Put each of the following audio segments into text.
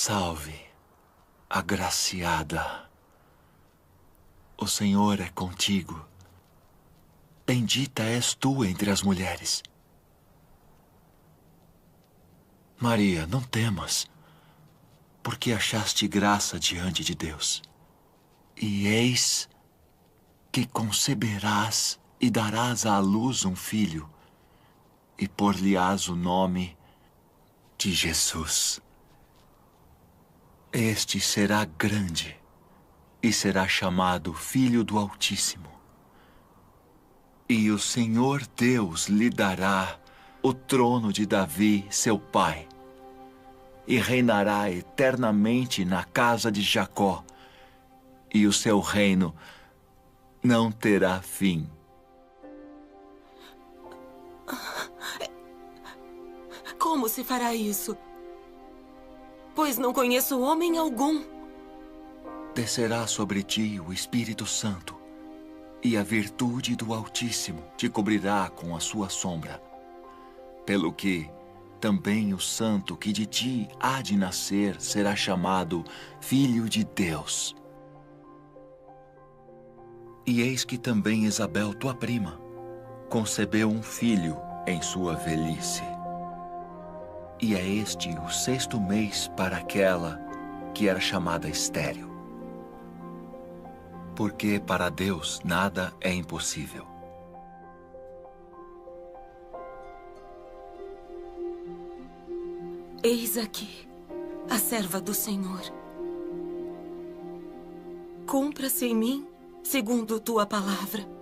Salve, agraciada. O Senhor é contigo. Bendita és tu entre as mulheres. Maria, não temas, porque achaste graça diante de Deus. E eis que conceberás e darás à luz um filho, e por-lhe-ás o nome de Jesus. Este será grande e será chamado Filho do Altíssimo. E o Senhor Deus lhe dará o trono de Davi, seu pai, e reinará eternamente na casa de Jacó, e o seu reino não terá fim. Como se fará isso? Pois não conheço homem algum. Descerá sobre ti o Espírito Santo, e a virtude do Altíssimo te cobrirá com a sua sombra. Pelo que também o santo que de ti há de nascer será chamado Filho de Deus. E eis que também Isabel, tua prima, concebeu um filho em sua velhice. E é este o 6º mês para aquela que era chamada estéril. Porque para Deus nada é impossível. Eis aqui a serva do Senhor. Cumpra-se em mim segundo tua palavra.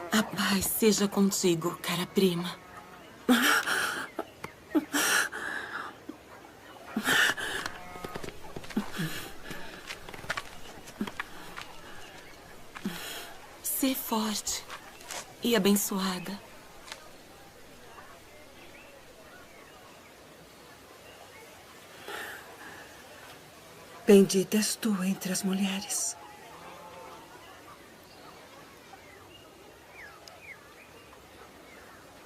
A paz seja contigo, cara prima. Sê forte e abençoada. Bendita és tu entre as mulheres.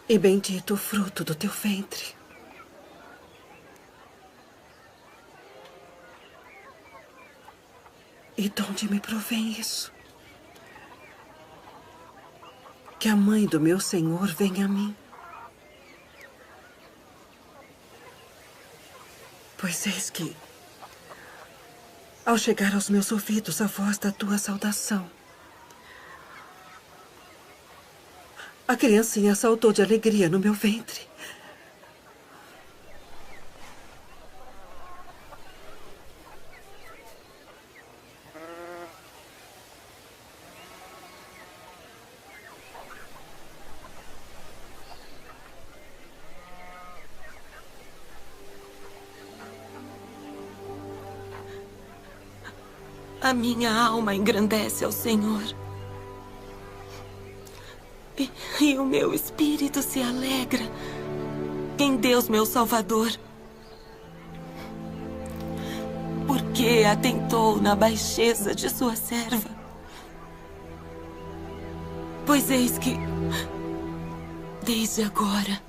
E bendito o fruto do teu ventre. E de onde me provém isso? Que a mãe do meu Senhor venha a mim. Pois eis que, ao chegar aos meus ouvidos a voz da tua saudação, A criancinha saltou de alegria no meu ventre. A minha alma engrandece ao Senhor. E o meu espírito se alegra em Deus, meu Salvador. Porque atentou na baixeza de sua serva. Pois eis que, desde agora,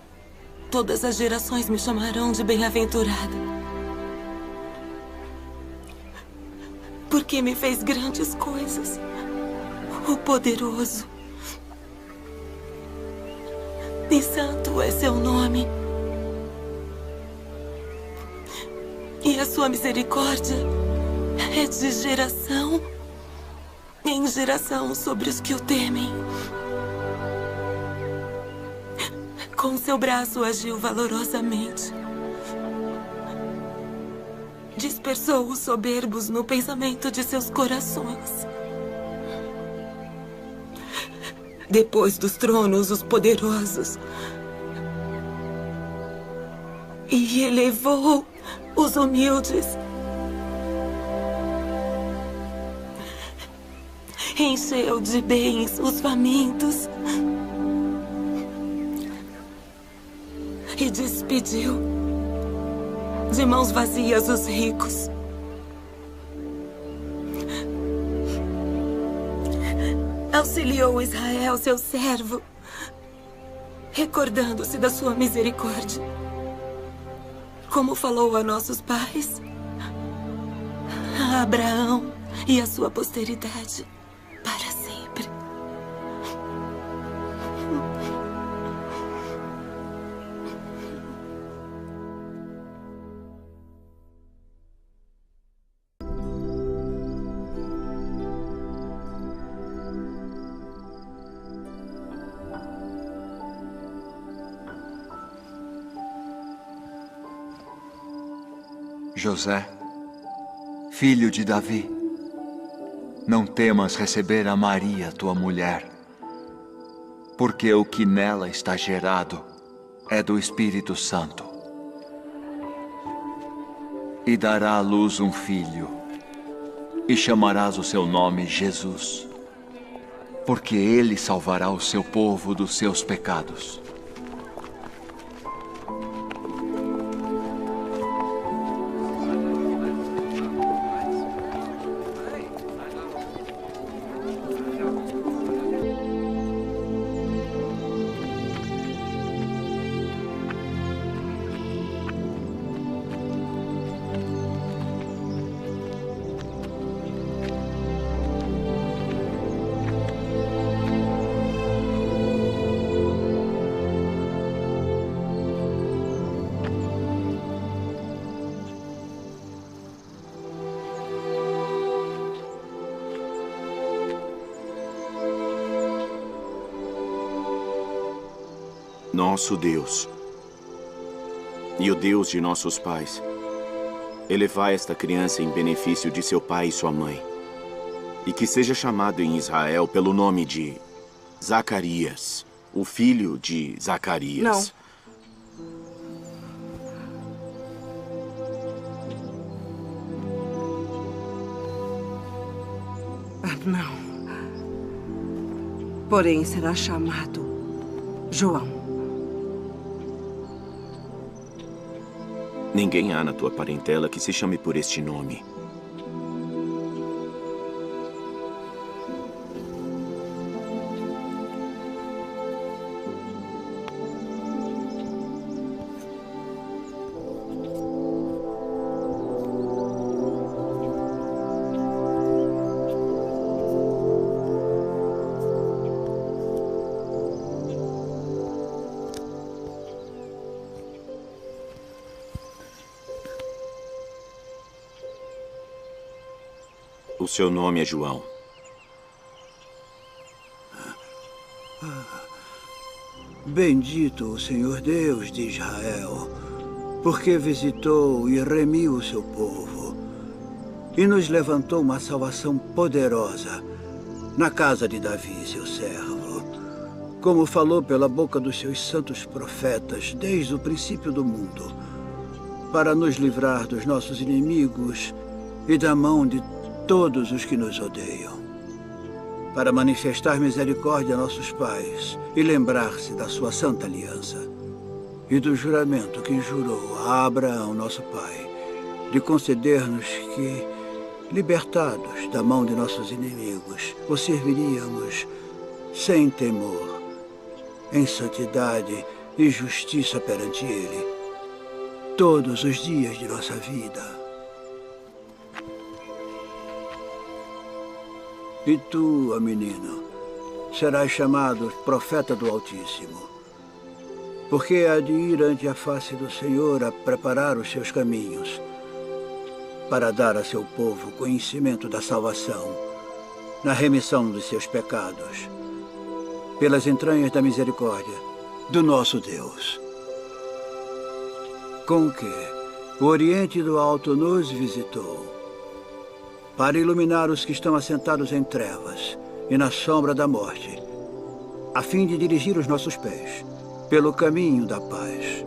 todas as gerações me chamarão de bem-aventurada. Porque me fez grandes coisas, o poderoso. E santo é seu nome. E a sua misericórdia é de geração em geração sobre os que o temem. Com seu braço agiu valorosamente. Dispersou os soberbos no pensamento de seus corações. Depois dos tronos, os poderosos. E elevou os humildes. Encheu de bens os famintos. E despediu de mãos vazias os ricos. Auxiliou Israel, seu servo, recordando-se da sua misericórdia, como falou a nossos pais, a Abraão e a sua posteridade para sempre. José, filho de Davi, não temas receber a Maria, tua mulher, porque o que nela está gerado é do Espírito Santo. E dará à luz um filho, e chamarás o seu nome Jesus, porque ele salvará o seu povo dos seus pecados. Nosso Deus e o Deus de nossos pais, elevai esta criança em benefício de seu pai e sua mãe, e que seja chamado em Israel pelo nome de Zacarias, o filho de Zacarias. Não. Porém, será chamado João. Ninguém há na tua parentela que se chame por este nome. O seu nome é João. Bendito o Senhor Deus de Israel, porque visitou e remiu o seu povo e nos levantou uma salvação poderosa na casa de Davi, seu servo, como falou pela boca dos seus santos profetas desde o princípio do mundo, para nos livrar dos nossos inimigos e da mão de todos os que nos odeiam, para manifestar misericórdia a nossos pais e lembrar-se da sua santa aliança e do juramento que jurou a Abraão, nosso pai, de conceder-nos que, libertados da mão de nossos inimigos, o serviríamos sem temor, em santidade e justiça perante Ele, todos os dias de nossa vida. E tu, ó menino, serás chamado profeta do Altíssimo, porque há de ir ante a face do Senhor a preparar os seus caminhos, para dar a seu povo conhecimento da salvação, na remissão dos seus pecados, pelas entranhas da misericórdia do nosso Deus. Com que o Oriente do Alto nos visitou, para iluminar os que estão assentados em trevas e na sombra da morte, a fim de dirigir os nossos pés pelo caminho da paz.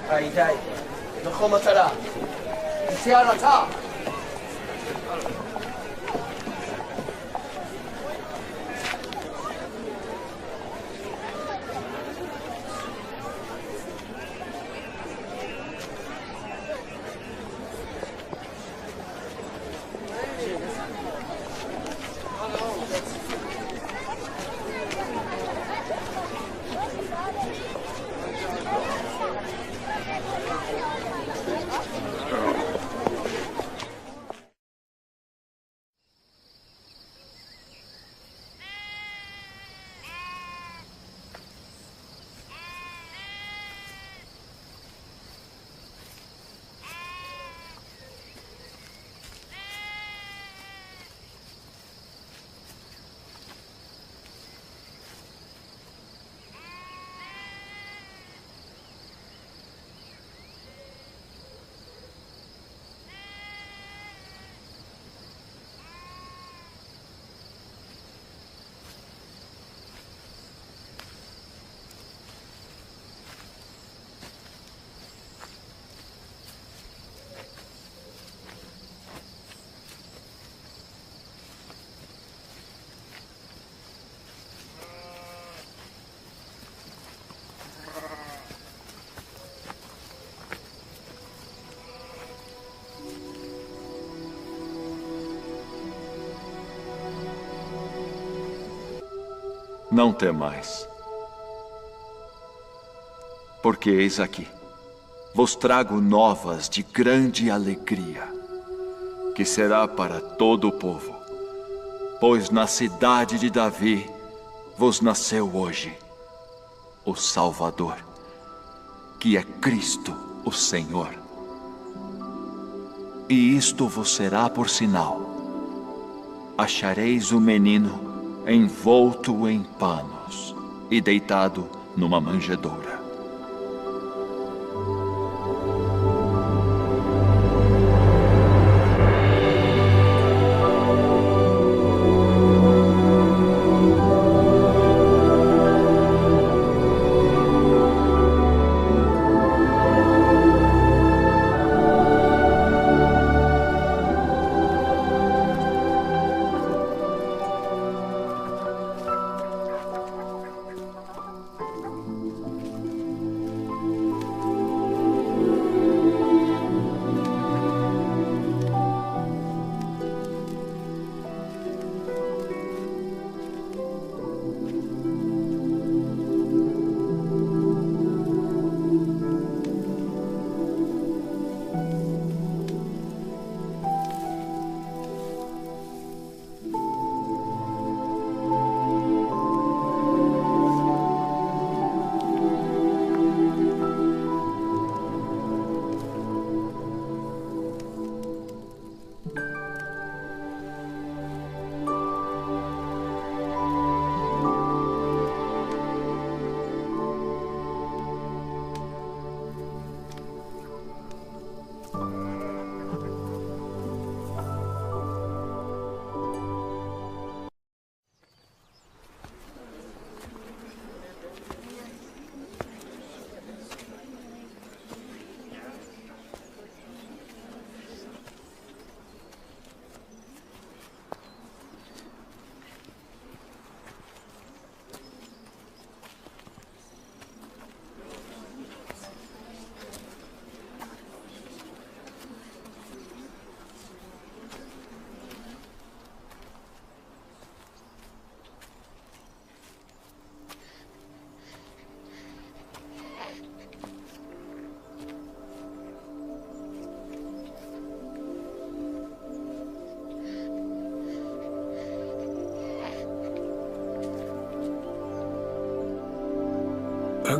היי, נכון מטרה. יציאה רצה. Não temais, porque eis aqui, vos trago novas de grande alegria, que será para todo o povo. pois na cidade de Davi vos nasceu hoje o Salvador, que é Cristo, o Senhor. E isto vos será por sinal: achareis o menino envolto em panos e deitado numa manjedoura.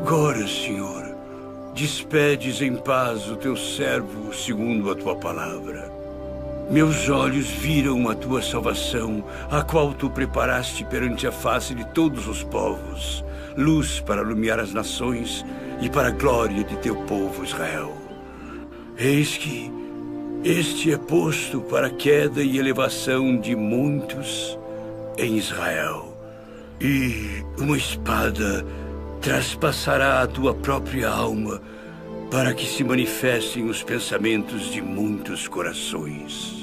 Agora, Senhor, despedes em paz o teu servo segundo a tua palavra. Meus olhos viram a tua salvação, a qual tu preparaste perante a face de todos os povos, luz para iluminar as nações e para a glória de teu povo Israel. Eis que este é posto para a queda e elevação de muitos em Israel, e uma espada traspassará a tua própria alma para que se manifestem os pensamentos de muitos corações.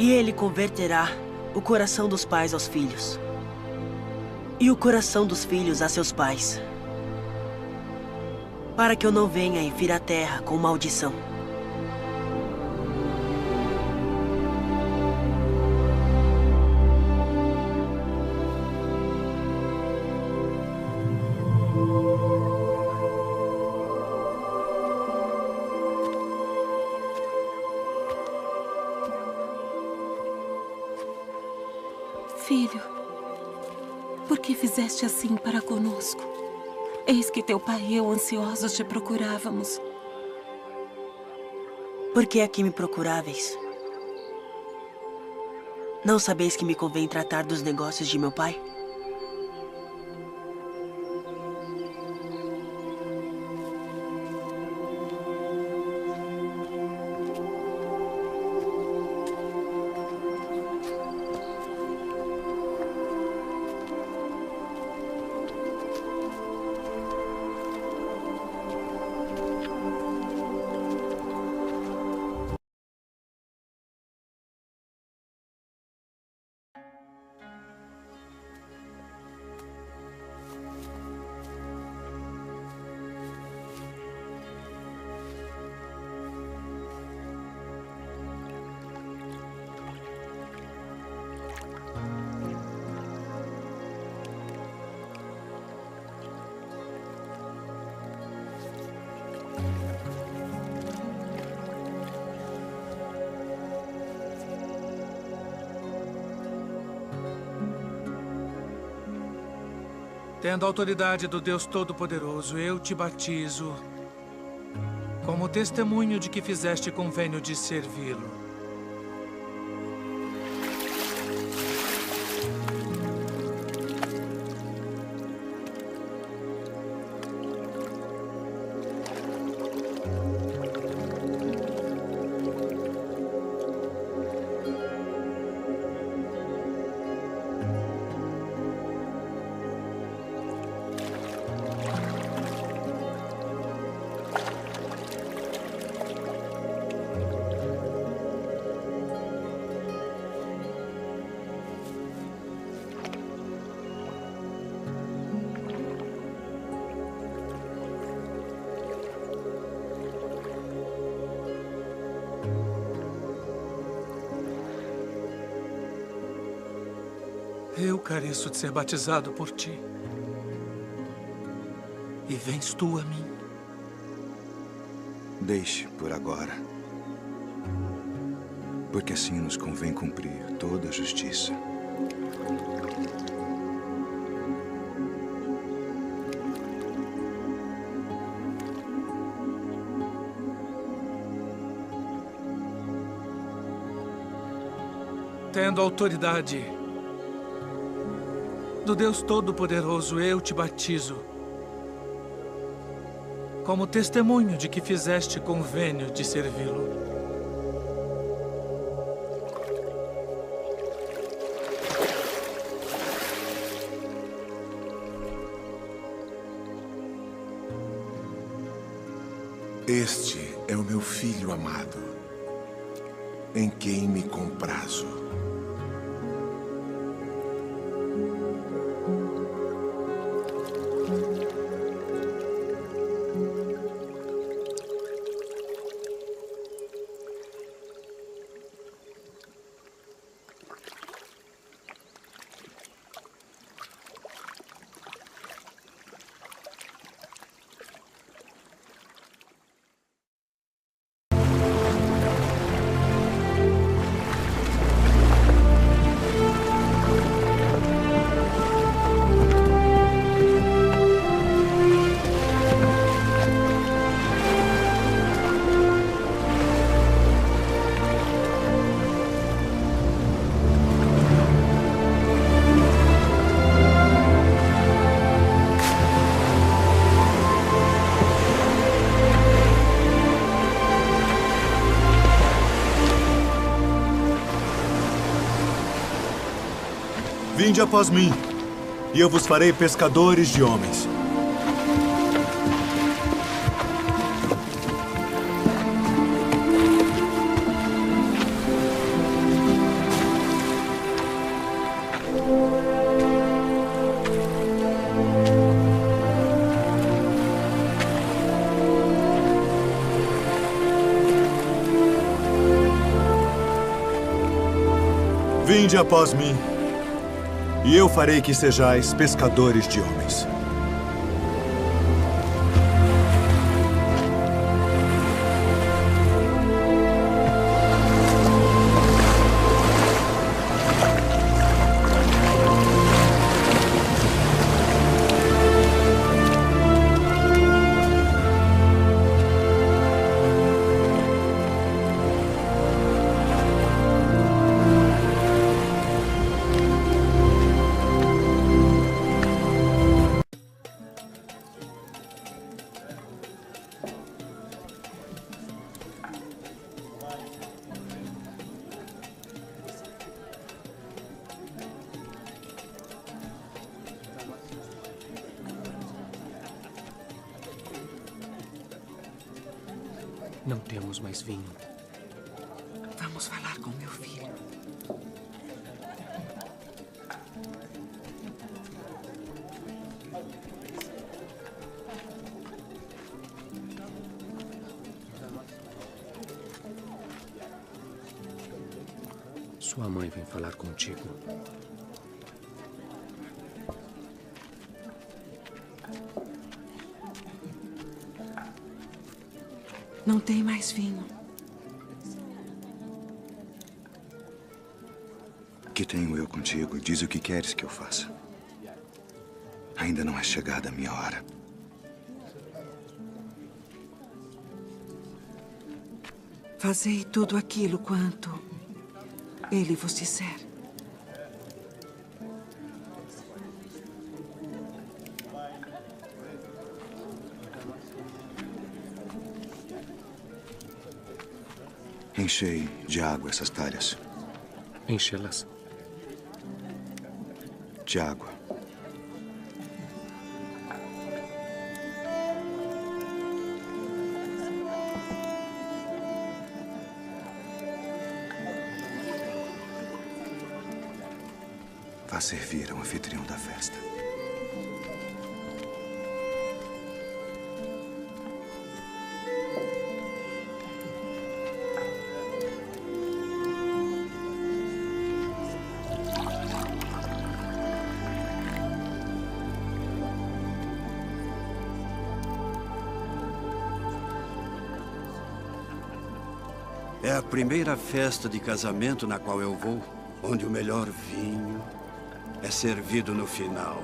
E ele converterá o coração dos pais aos filhos, e o coração dos filhos a seus pais, para que eu não venha e fira a terra com maldição. Filho, por que fizeste assim para conosco? Eis que teu pai e eu ansiosos te procurávamos. Por que aqui me procuráveis? Não sabeis que me convém tratar dos negócios de meu pai? Tendo a autoridade do Deus Todo-Poderoso, eu te batizo como testemunho de que fizeste convênio de servi-lo. Eu careço de ser batizado por ti. E vens tu a mim. Deixe por agora. Porque assim nos convém cumprir toda a justiça. Tendo autoridade do Deus Todo-Poderoso, eu te batizo como testemunho de que fizeste convênio de servi-lo. Este é o meu filho amado, em quem me comprazo. Vinde após mim, e eu vos farei pescadores de homens. Vinde após mim, e eu farei que sejais pescadores de homens. Não temos mais vinho. Vamos falar com meu filho. Sua mãe vem falar contigo. Não tem mais vinho. Que tenho eu contigo? Diz o que queres que eu faça. Ainda não é chegada a minha hora. Fazei tudo aquilo quanto ele vos disser. Enchei de água essas talhas. Enchê-las. De água. Vá servir ao anfitrião da festa. É a primeira festa de casamento na qual eu vou, onde o melhor vinho é servido no final.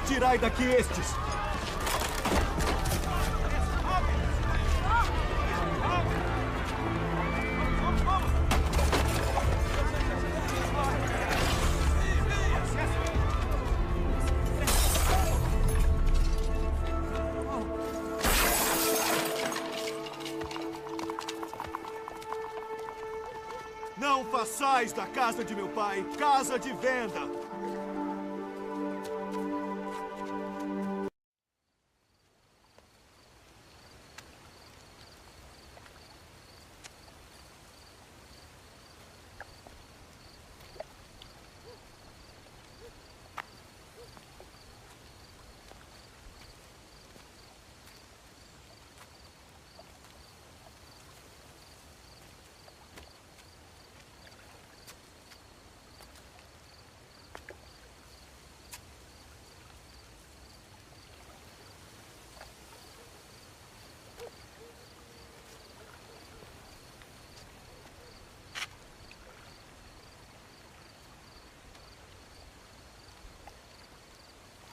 Tirai daqui estes! Não façais da casa de meu pai casa de venda!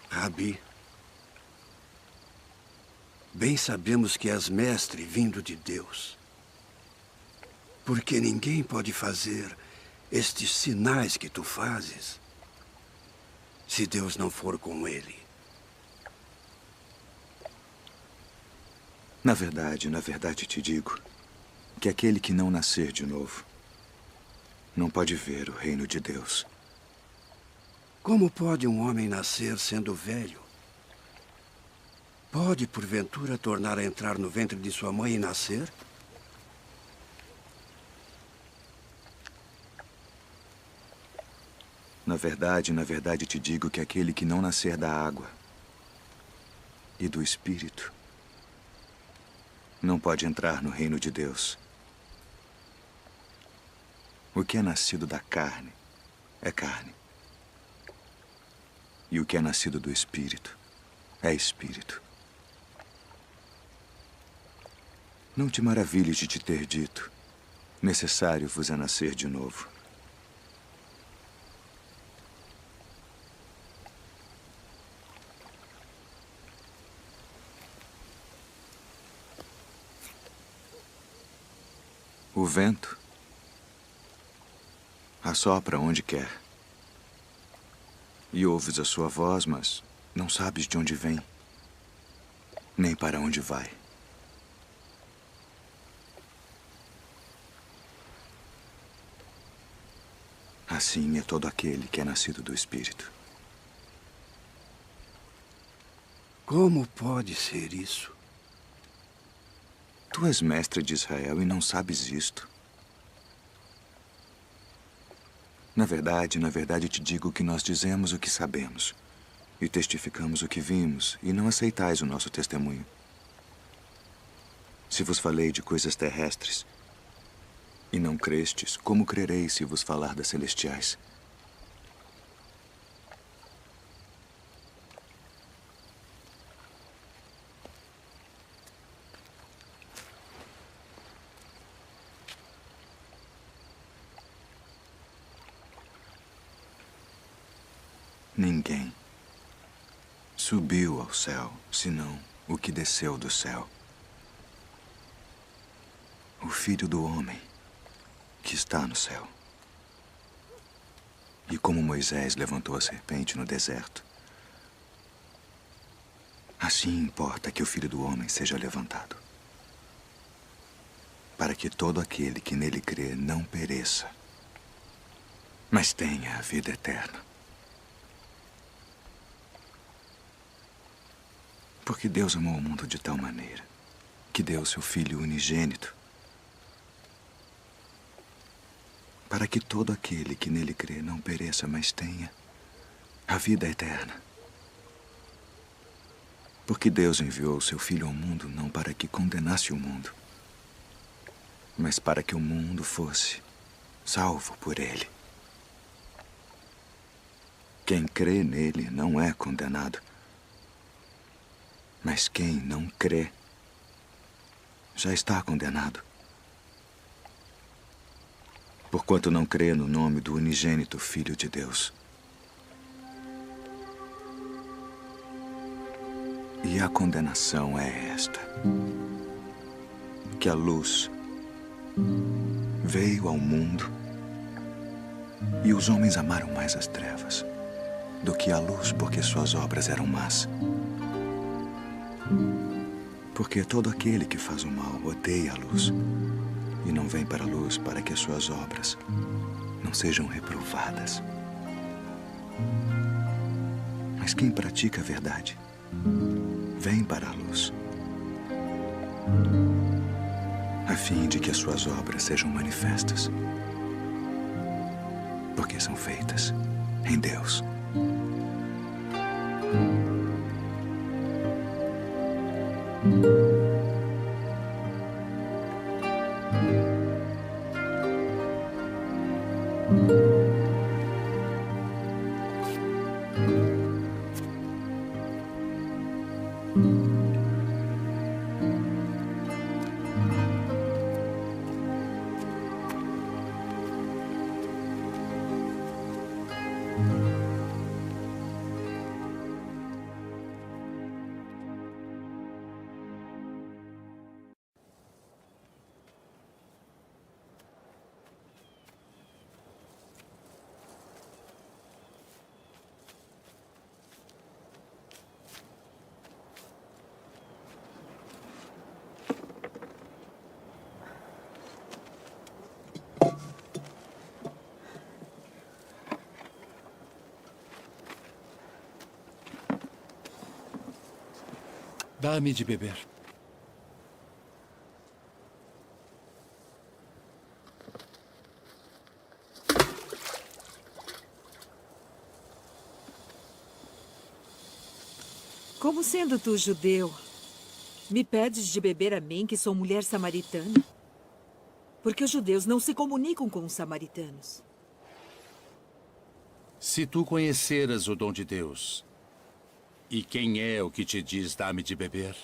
Rabi, Bem sabemos que és mestre vindo de Deus. Porque ninguém pode fazer estes sinais que tu fazes se Deus não for com ele. Na verdade te digo que aquele que não nascer de novo não pode ver o reino de Deus. Como pode um homem nascer sendo velho? Pode, porventura, tornar a entrar no ventre de sua mãe e nascer? Na verdade te digo que aquele que não nascer da água e do Espírito não pode entrar no reino de Deus. O que é nascido da carne é carne. E o que é nascido do Espírito é Espírito. Não te maravilhes de te ter dito: necessário vos é nascer de novo. O vento assopra onde quer. E ouves a sua voz, mas não sabes de onde vem, nem para onde vai. Assim é todo aquele que é nascido do Espírito. Como pode ser isso? Tu és mestre de Israel e não sabes isto. Na verdade te digo que nós dizemos o que sabemos e testificamos o que vimos, e não aceitais o nosso testemunho. Se vos falei de coisas terrestres e não crestes, como crereis se vos falar das celestiais? Ninguém subiu ao céu, senão o que desceu do céu. O Filho do Homem que está no céu. E como Moisés levantou a serpente no deserto, assim importa que o Filho do Homem seja levantado, para que todo aquele que nele crê não pereça, mas tenha a vida eterna. Porque Deus amou o mundo de tal maneira que deu seu Filho unigênito, para que todo aquele que nele crê não pereça, mas tenha a vida eterna. Porque Deus enviou seu Filho ao mundo não para que condenasse o mundo, mas para que o mundo fosse salvo por ele. Quem crê nele não é condenado, mas quem não crê já está condenado, porquanto não crê no nome do unigênito Filho de Deus. E a condenação é esta: que a luz veio ao mundo e os homens amaram mais as trevas do que a luz, porque suas obras eram más. Porque todo aquele que faz o mal odeia a luz e não vem para a luz, para que as suas obras não sejam reprovadas. Mas quem pratica a verdade vem para a luz, a fim de que as suas obras sejam manifestas, porque são feitas em Deus. Dá-me de beber. Como sendo tu judeu, me pedes de beber a mim, que sou mulher samaritana? Porque os judeus não se comunicam com os samaritanos. Se tu conheceras o dom de Deus, e quem é o que te diz dá-me de beber,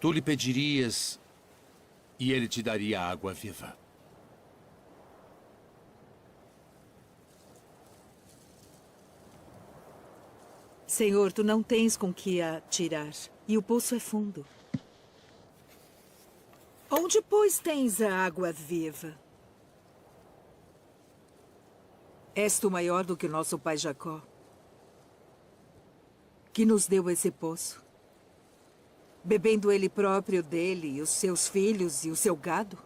tu lhe pedirias e ele te daria água viva. Senhor, tu não tens com que a tirar, e o poço é fundo. Onde, pois, tens a água viva? És tu maior do que o nosso pai Jacó, que nos deu esse poço, bebendo ele próprio dele, e os seus filhos e o seu gado?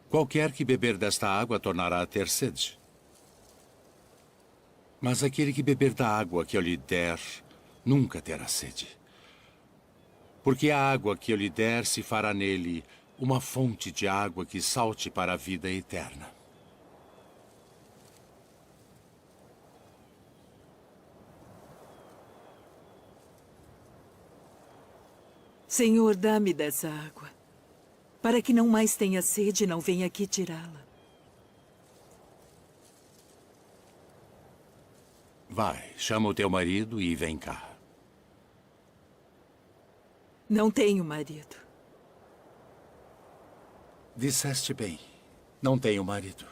Qualquer que beber desta água tornará a ter sede. Mas aquele que beber da água que eu lhe der, nunca terá sede. Porque a água que eu lhe der se fará nele uma fonte de água que salte para a vida eterna. Senhor, dá-me dessa água, para que não mais tenha sede e não venha aqui tirá-la. Vai, chama o teu marido e vem cá. Não tenho marido. Disseste bem, não tenho marido.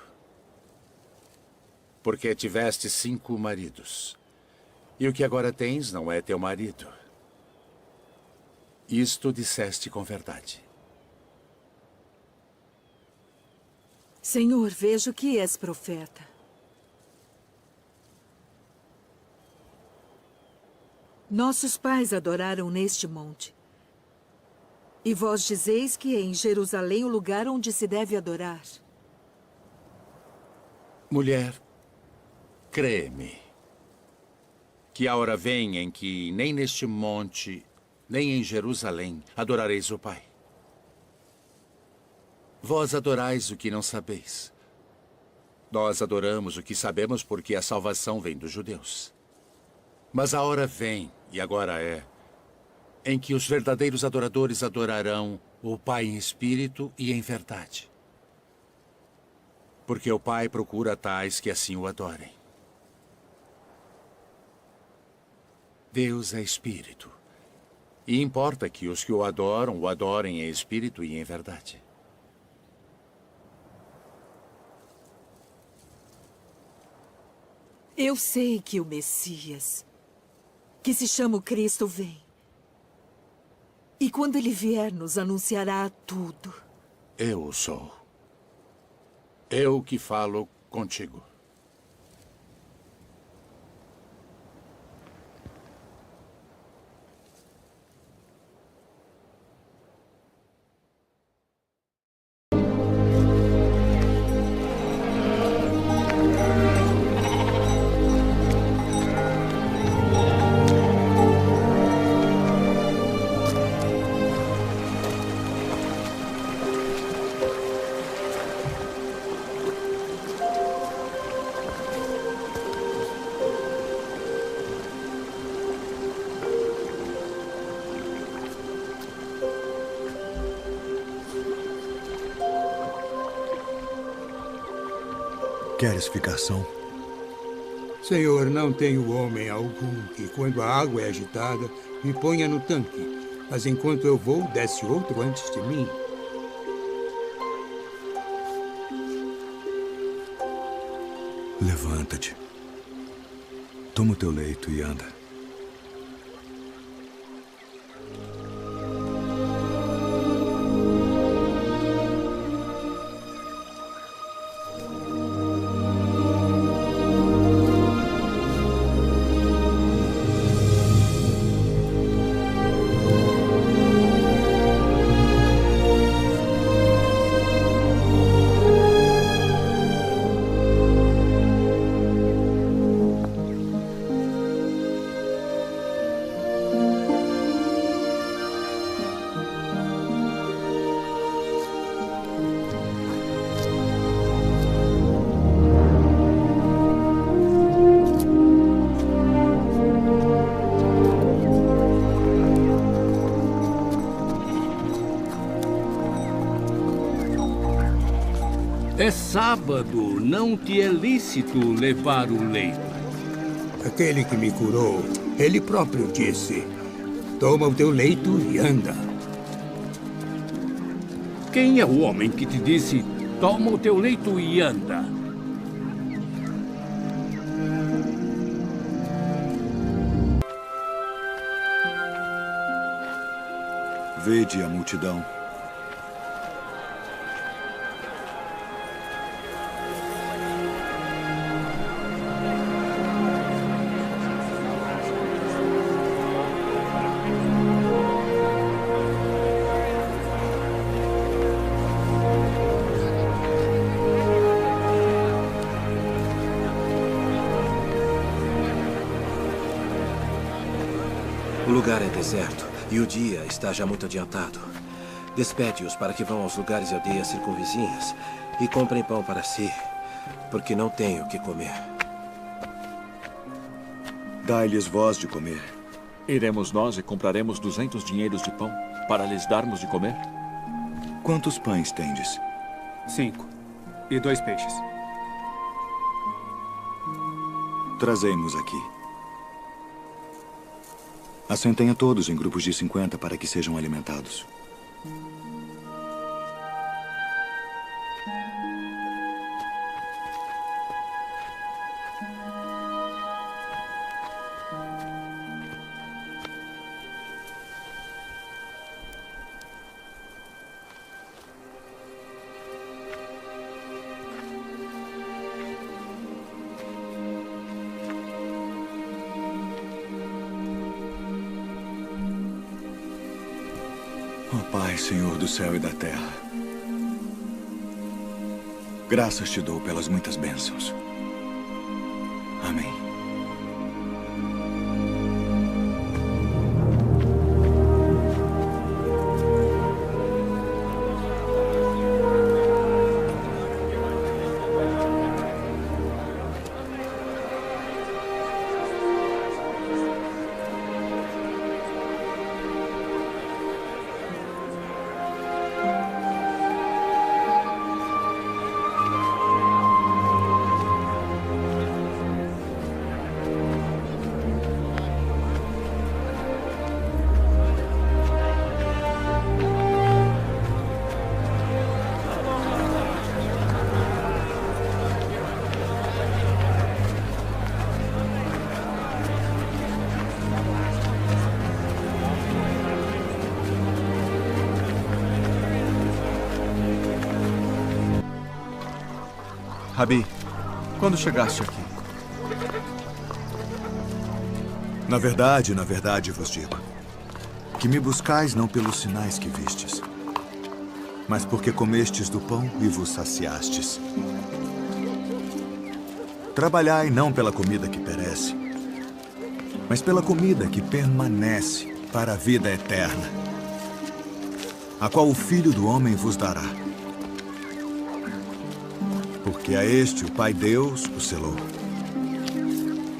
Porque tiveste 5 maridos. E o que agora tens não é teu marido. Isto disseste com verdade. Senhor, vejo que és profeta. Nossos pais adoraram neste monte. E vós dizeis que é em Jerusalém o lugar onde se deve adorar. Mulher, crê-me, que a hora vem em que nem neste monte, nem em Jerusalém adorareis o Pai. Vós adorais o que não sabeis. Nós adoramos o que sabemos porque a salvação vem dos judeus. Mas a hora vem, e agora é, em que os verdadeiros adoradores adorarão o Pai em espírito e em verdade. Porque o Pai procura tais que assim o adorem. Deus é espírito, e importa que os que o adorem em espírito e em verdade. Eu sei que o Messias, que se chama o Cristo, vem. E quando ele vier, nos anunciará tudo. Eu sou. Eu que falo contigo. Queres ficar são? Senhor, não tenho homem algum que, quando a água é agitada, me ponha no tanque. Mas enquanto eu vou, desce outro antes de mim. Levanta-te. Toma o teu leito e anda. sábado não te é lícito levar o leito. Aquele que me curou, ele próprio disse: toma o teu leito e anda. Quem é o homem que te disse: toma o teu leito e anda? Vede a multidão. O lugar é deserto e o dia está já muito adiantado. Despede-os para que vão aos lugares e aldeias circunvizinhas e comprem pão para si, porque não tenho o que comer. Dai-lhes vós de comer. Iremos nós e compraremos 200 dinheiros de pão para lhes darmos de comer? Quantos pães tendes? 5. E 2 peixes. Trazei-mos aqui. Assentem a todos em grupos de 50 para que sejam alimentados. Ó Pai, Senhor do céu e da terra, graças te dou pelas muitas bênçãos. Amém. Rabi, quando chegaste aqui? Na verdade vos digo, que me buscais não pelos sinais que vistes, mas porque comestes do pão e vos saciastes. Trabalhai não pela comida que perece, mas pela comida que permanece para a vida eterna, a qual o Filho do Homem vos dará. Porque a este o Pai Deus o selou.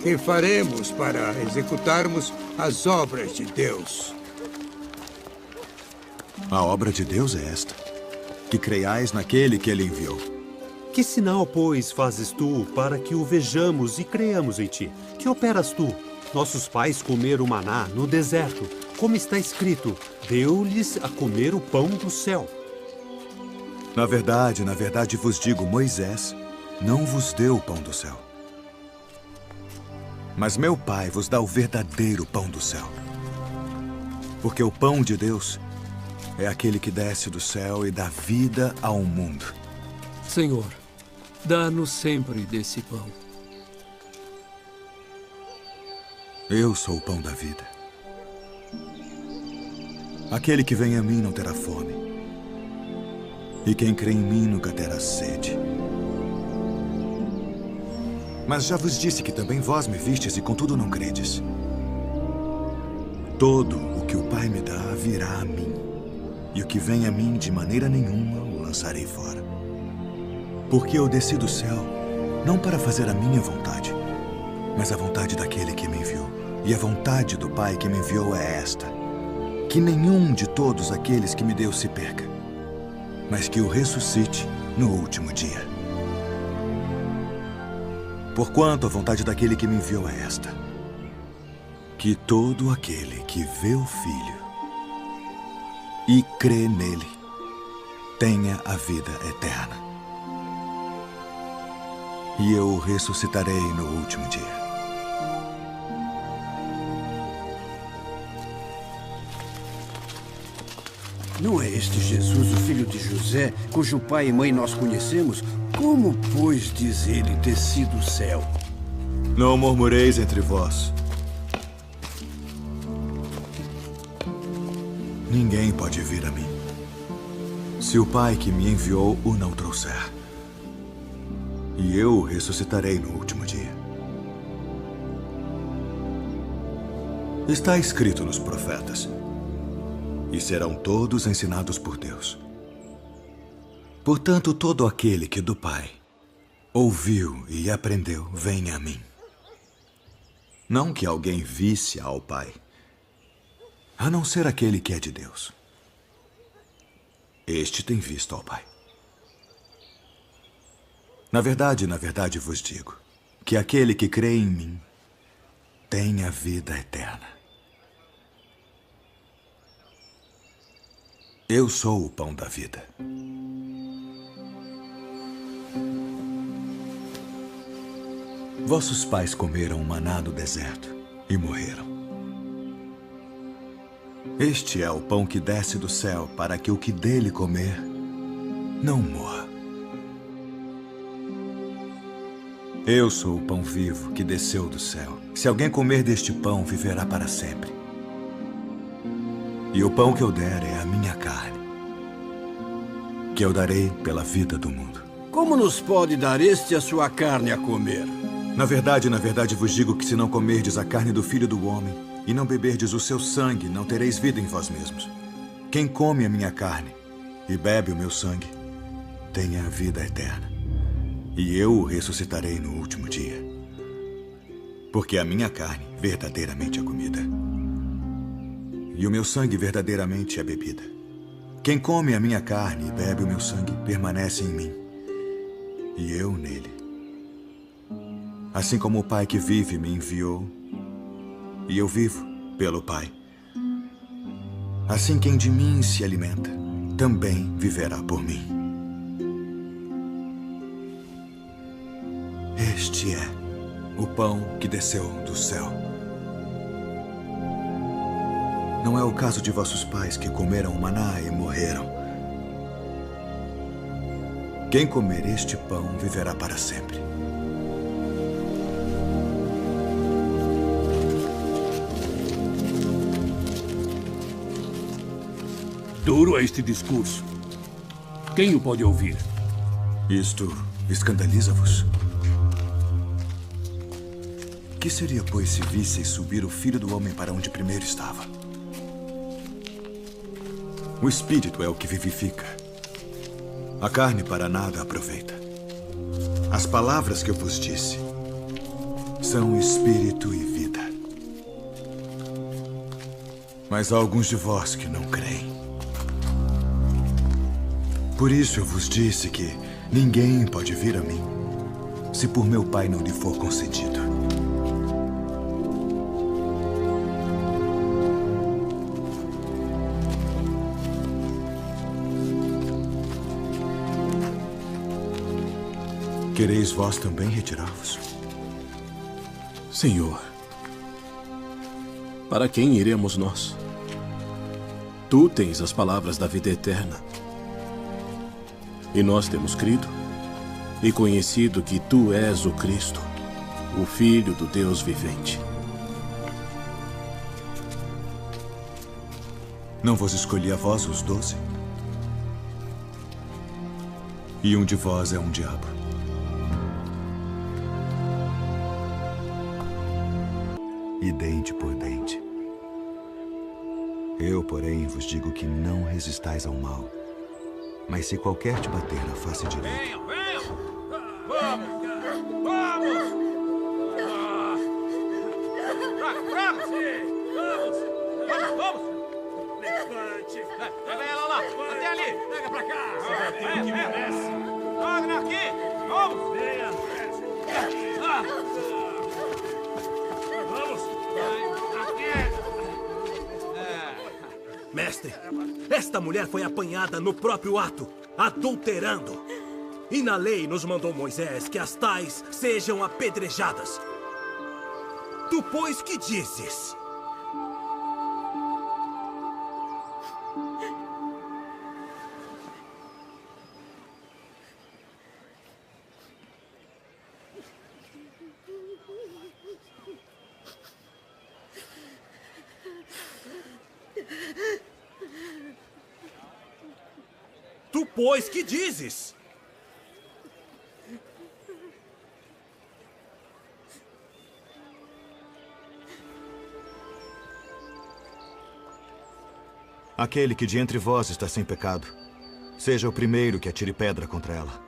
Que faremos para executarmos as obras de Deus? A obra de Deus é esta, que creiais naquele que ele enviou. Que sinal, pois, fazes tu para que o vejamos e creiamos em ti? Que operas tu? Nossos pais comeram maná no deserto, como está escrito, deu-lhes a comer o pão do céu. Na verdade vos digo, Moisés não vos deu o pão do céu. Mas meu Pai vos dá o verdadeiro pão do céu. Porque o pão de Deus é aquele que desce do céu e dá vida ao mundo. Senhor, dá-nos sempre desse pão. Eu sou o pão da vida. Aquele que vem a mim não terá fome. E quem crê em mim nunca terá sede. Mas já vos disse que também vós me vistes e contudo não credes. Todo o que o Pai me dá virá a mim. E o que vem a mim de maneira nenhuma o lançarei fora. Porque eu desci do céu não para fazer a minha vontade, mas a vontade daquele que me enviou. E a vontade do Pai que me enviou é esta: que nenhum de todos aqueles que me deu se perca, mas que o ressuscite no último dia. Porquanto a vontade daquele que me enviou é esta: que todo aquele que vê o Filho e crê nele tenha a vida eterna. E eu o ressuscitarei no último dia. Não é este Jesus, o filho de José, cujo pai e mãe nós conhecemos? Como, pois, diz ele, desci do céu? Não murmureis entre vós. Ninguém pode vir a mim se o Pai que me enviou o não trouxer. E eu o ressuscitarei no último dia. Está escrito nos profetas: e serão todos ensinados por Deus. Portanto, todo aquele que do Pai ouviu e aprendeu, vem a mim. Não que alguém visse ao Pai, a não ser aquele que é de Deus. Este tem visto ao Pai. Na verdade vos digo que aquele que crê em mim tem a vida eterna. Eu sou o pão da vida. Vossos pais comeram maná no deserto e morreram. Este é o pão que desce do céu, para que o que dele comer não morra. Eu sou o pão vivo que desceu do céu. Se alguém comer deste pão, viverá para sempre. E o pão que eu der é a minha carne, que eu darei pela vida do mundo. Como nos pode dar este a sua carne a comer? Na verdade vos digo que se não comerdes a carne do Filho do Homem e não beberdes o seu sangue, não tereis vida em vós mesmos. Quem come a minha carne e bebe o meu sangue tem a vida eterna. E eu o ressuscitarei no último dia. Porque a minha carne verdadeiramente é comida, e o meu sangue verdadeiramente é bebida. Quem come a minha carne e bebe o meu sangue permanece em mim, e eu nele. Assim como o Pai que vive me enviou, e eu vivo pelo Pai, assim quem de mim se alimenta também viverá por mim. Este é o pão que desceu do céu. Não é o caso de vossos pais que comeram maná e morreram. Quem comer este pão viverá para sempre. Duro é este discurso. Quem o pode ouvir? Isto escandaliza-vos? Que seria, pois, se visseis subir o Filho do Homem para onde primeiro estava? O Espírito é o que vivifica. A carne para nada aproveita. As palavras que eu vos disse são Espírito e vida. Mas há alguns de vós que não creem. Por isso eu vos disse que ninguém pode vir a mim se por meu Pai não lhe for concedido. Quereis vós também retirar-vos? Senhor, para quem iremos nós? Tu tens as palavras da vida eterna. E nós temos crido e conhecido que Tu és o Cristo, o Filho do Deus vivente. Não vos escolhi a vós os 12? E um de vós é um diabo. E dente por dente. Eu, porém, vos digo que não resistais ao mal. Mas se qualquer te bater na face direita... Venham! Vamos! Vamos! Vamos! Levante! Pega ela lá! Até ali! Pega pra cá! Você vai ter que merece! Joga aqui! Vamos! Venha! Vamos! Mestre, esta mulher foi apanhada no próprio ato, adulterando. E na lei nos mandou Moisés que as tais sejam apedrejadas. Tu, pois, que dizes? Tu, pois, que dizes? Aquele que de entre vós está sem pecado, seja o primeiro que atire pedra contra ela.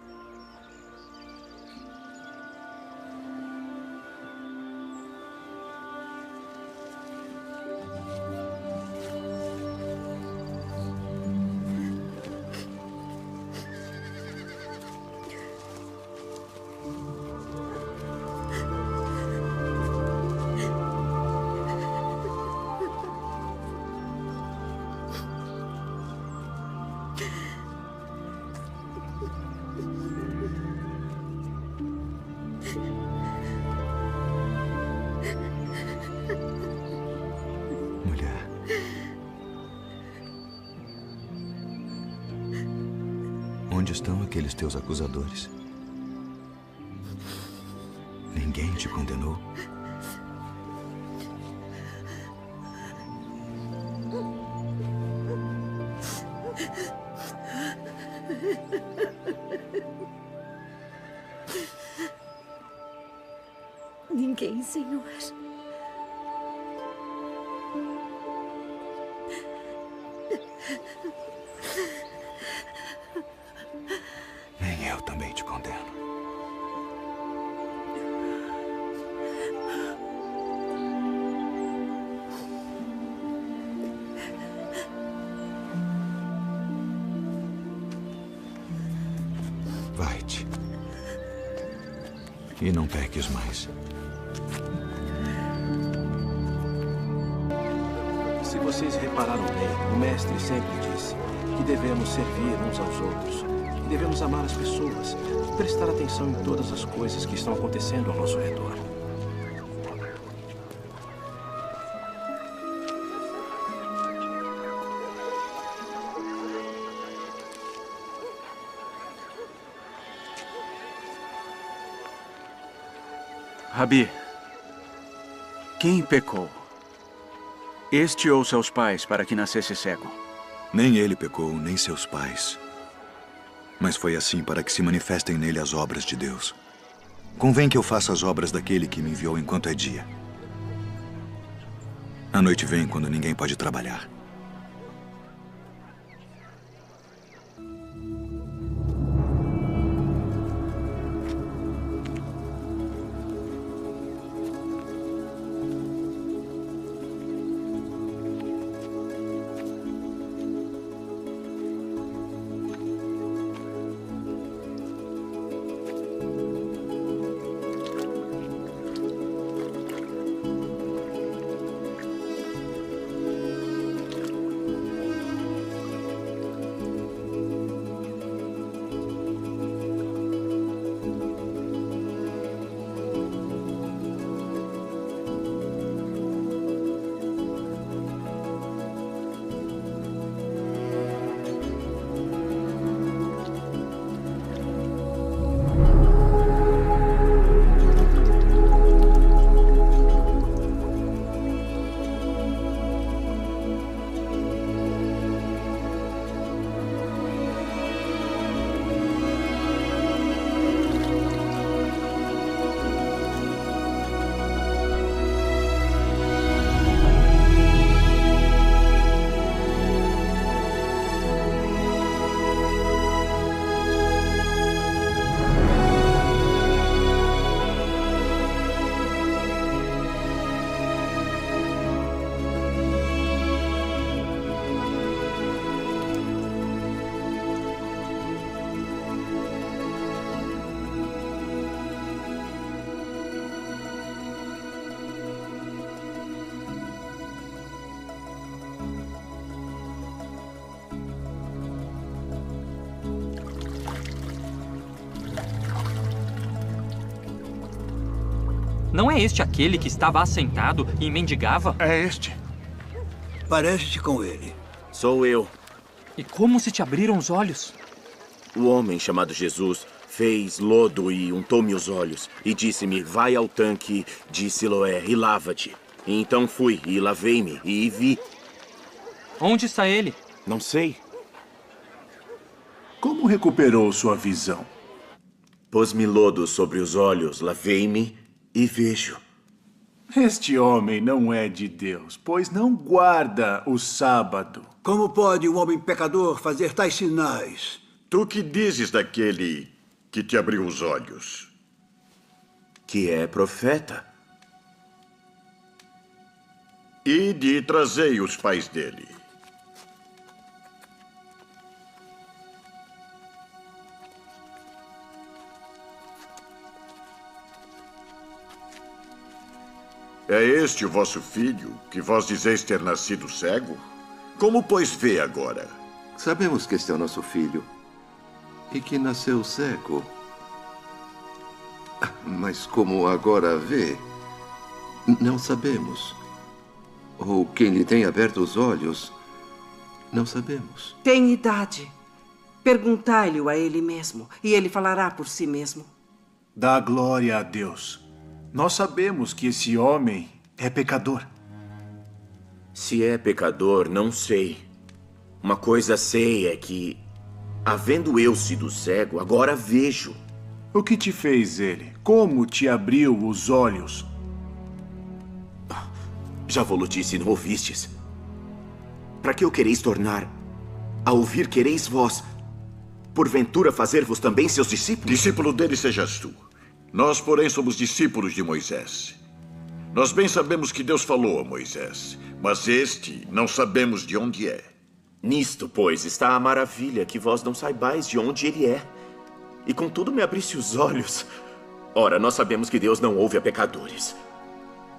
Onde estão aqueles teus acusadores? Ninguém te condenou? Ninguém, Senhor. Nem eu também te condeno. Vai-te. E não peques mais. Se vocês repararam bem, o mestre sempre disse que devemos servir uns aos outros, que devemos amar as pessoas e prestar atenção em todas as coisas que estão acontecendo ao nosso redor. Rabi, quem pecou? Este ou seus pais para que nascesse cego? Nem ele pecou, nem seus pais. Mas foi assim para que se manifestem nele as obras de Deus. Convém que eu faça as obras daquele que me enviou enquanto é dia. A noite vem quando ninguém pode trabalhar. Não é este aquele que estava assentado e mendigava? É este. Parece-te com ele. Sou eu. E como se te abriram os olhos? O homem chamado Jesus fez lodo e untou-me os olhos e disse-me, vai ao tanque de Siloé e lava-te. E então fui e lavei-me e vi. Onde está ele? Não sei. Como recuperou sua visão? Pôs-me lodo sobre os olhos, lavei-me e vejo. Este homem não é de Deus, pois não guarda o sábado. Como pode um homem pecador fazer tais sinais? Tu que dizes daquele que te abriu os olhos? Que é profeta. Ide e trazei os pais dele. É este o vosso filho, que vós dizeis ter nascido cego? Como, pois, vê agora? Sabemos que este é o nosso filho e que nasceu cego. Mas como agora vê, não sabemos. Ou quem lhe tem aberto os olhos, não sabemos. Tem idade. Perguntai-lhe a ele mesmo, e ele falará por si mesmo. Dá glória a Deus. Nós sabemos que esse homem é pecador. Se é pecador, não sei. Uma coisa sei é que, havendo eu sido cego, agora vejo. O que te fez ele? Como te abriu os olhos? Já vou-lo disse, não ouvistes? Para que o quereis tornar? A ouvir quereis vós, porventura fazer-vos também seus discípulos? Discípulo dele sejas tu. Nós, porém, somos discípulos de Moisés. Nós bem sabemos que Deus falou a Moisés, mas este não sabemos de onde é. Nisto, pois, está a maravilha, que vós não saibais de onde ele é. E contudo me abrisse os olhos. Ora, nós sabemos que Deus não ouve a pecadores.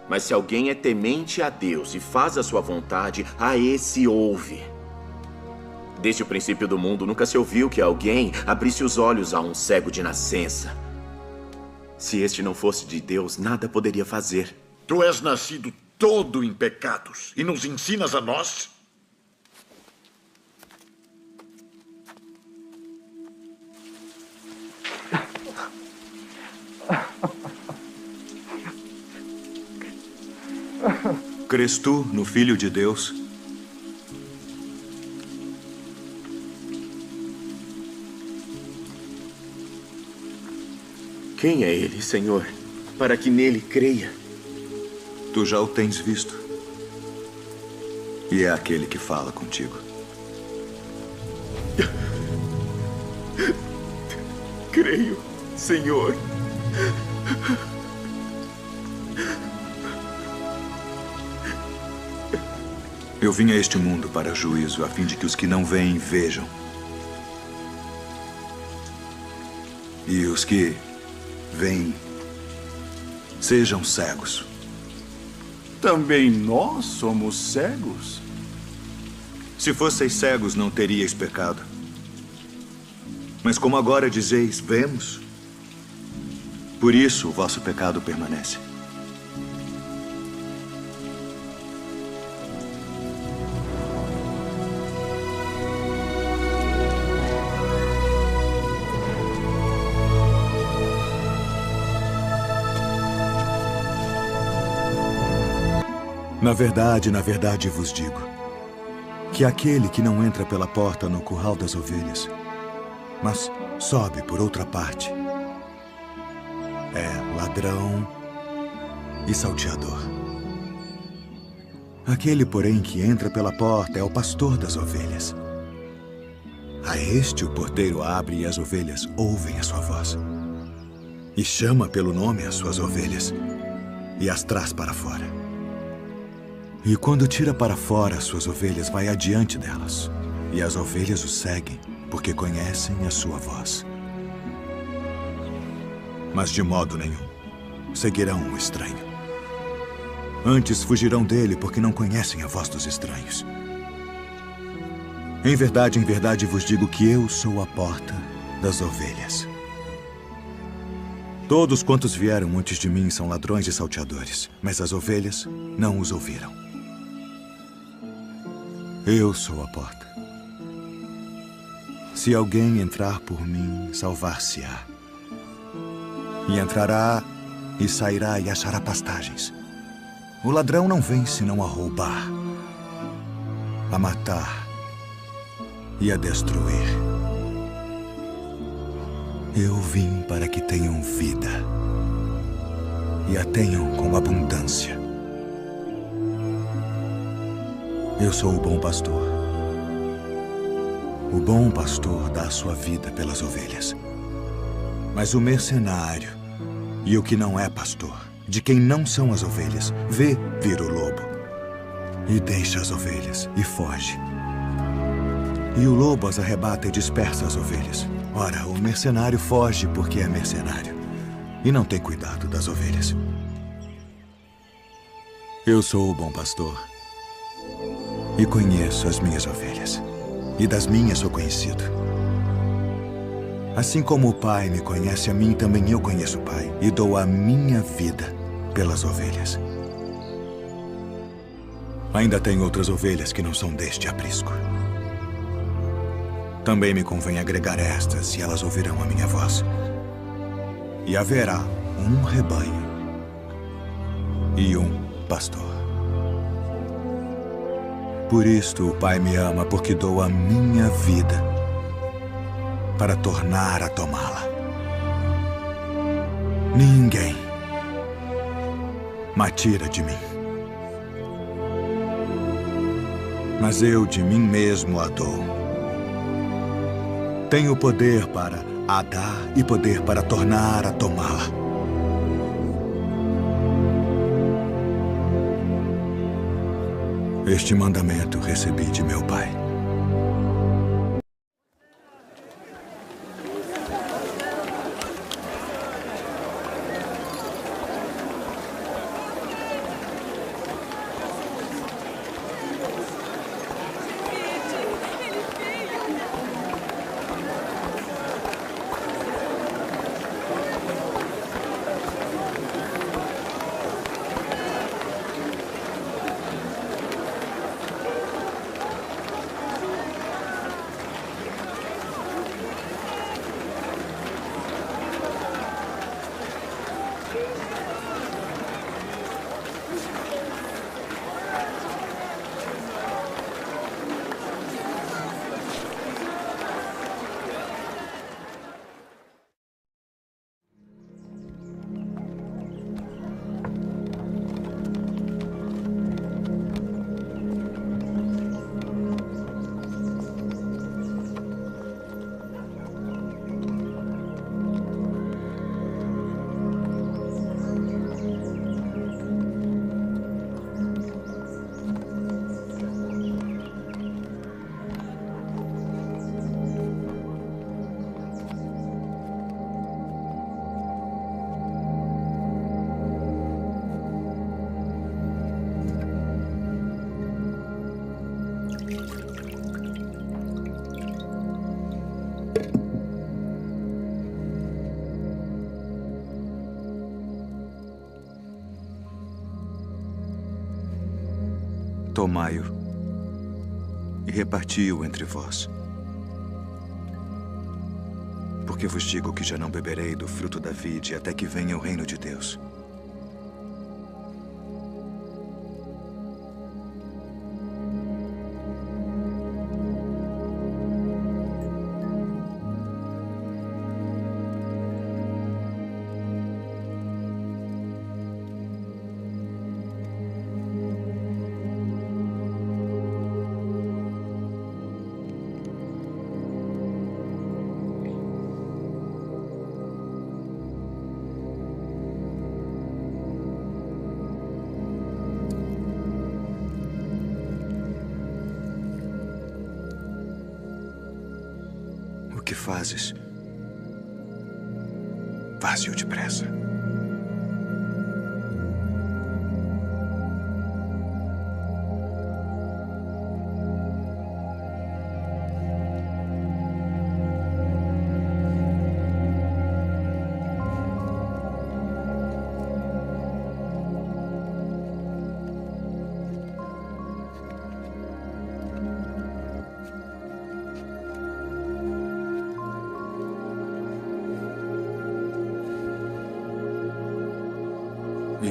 Mas se alguém é temente a Deus e faz a sua vontade, a esse ouve. Desde o princípio do mundo, nunca se ouviu que alguém abrisse os olhos a um cego de nascença. Se este não fosse de Deus, nada poderia fazer. Tu és nascido todo em pecados e nos ensinas a nós? Crês tu no Filho de Deus? Quem é ele, Senhor, para que nele creia? Tu já o tens visto. E é aquele que fala contigo. Creio, Senhor. Eu vim a este mundo para juízo, a fim de que os que não veem, vejam. E os que veem, sejam cegos. Também nós somos cegos? Se fosseis cegos, não teríeis pecado. Mas como agora dizeis, vemos, por isso o vosso pecado permanece. Na verdade vos digo, que aquele que não entra pela porta no curral das ovelhas, mas sobe por outra parte, é ladrão e salteador. Aquele, porém, que entra pela porta é o pastor das ovelhas. A este o porteiro abre e as ovelhas ouvem a sua voz. E chama pelo nome as suas ovelhas e as traz para fora. E quando tira para fora as suas ovelhas, vai adiante delas. E as ovelhas o seguem, porque conhecem a sua voz. Mas de modo nenhum seguirão o estranho. Antes fugirão dele, porque não conhecem a voz dos estranhos. Em verdade vos digo que eu sou a porta das ovelhas. Todos quantos vieram antes de mim são ladrões e salteadores, mas as ovelhas não os ouviram. Eu sou a porta. Se alguém entrar por mim, salvar-se-á. E entrará e sairá e achará pastagens. O ladrão não vem senão a roubar, a matar e a destruir. Eu vim para que tenham vida e a tenham com abundância. Eu sou o bom pastor. O bom pastor dá a sua vida pelas ovelhas. Mas o mercenário e o que não é pastor, de quem não são as ovelhas, vê vir o lobo e deixa as ovelhas e foge. E o lobo as arrebata e dispersa as ovelhas. Ora, o mercenário foge porque é mercenário e não tem cuidado das ovelhas. Eu sou o bom pastor e conheço as minhas ovelhas, e das minhas sou conhecido. Assim como o Pai me conhece a mim, também eu conheço o Pai, e dou a minha vida pelas ovelhas. Ainda tenho outras ovelhas que não são deste aprisco. Também me convém agregar estas, e elas ouvirão a minha voz. E haverá um rebanho e um pastor. Por isto o Pai me ama, porque dou a minha vida para tornar a tomá-la. Ninguém me tira de mim, mas eu de mim mesmo a dou. Tenho poder para a dar e poder para tornar a tomá-la. Este mandamento recebi de meu Pai. Tomai-o e reparti-o entre vós. Porque vos digo que já não beberei do fruto da vide até que venha o reino de Deus. O que fazes? Faze-o depressa.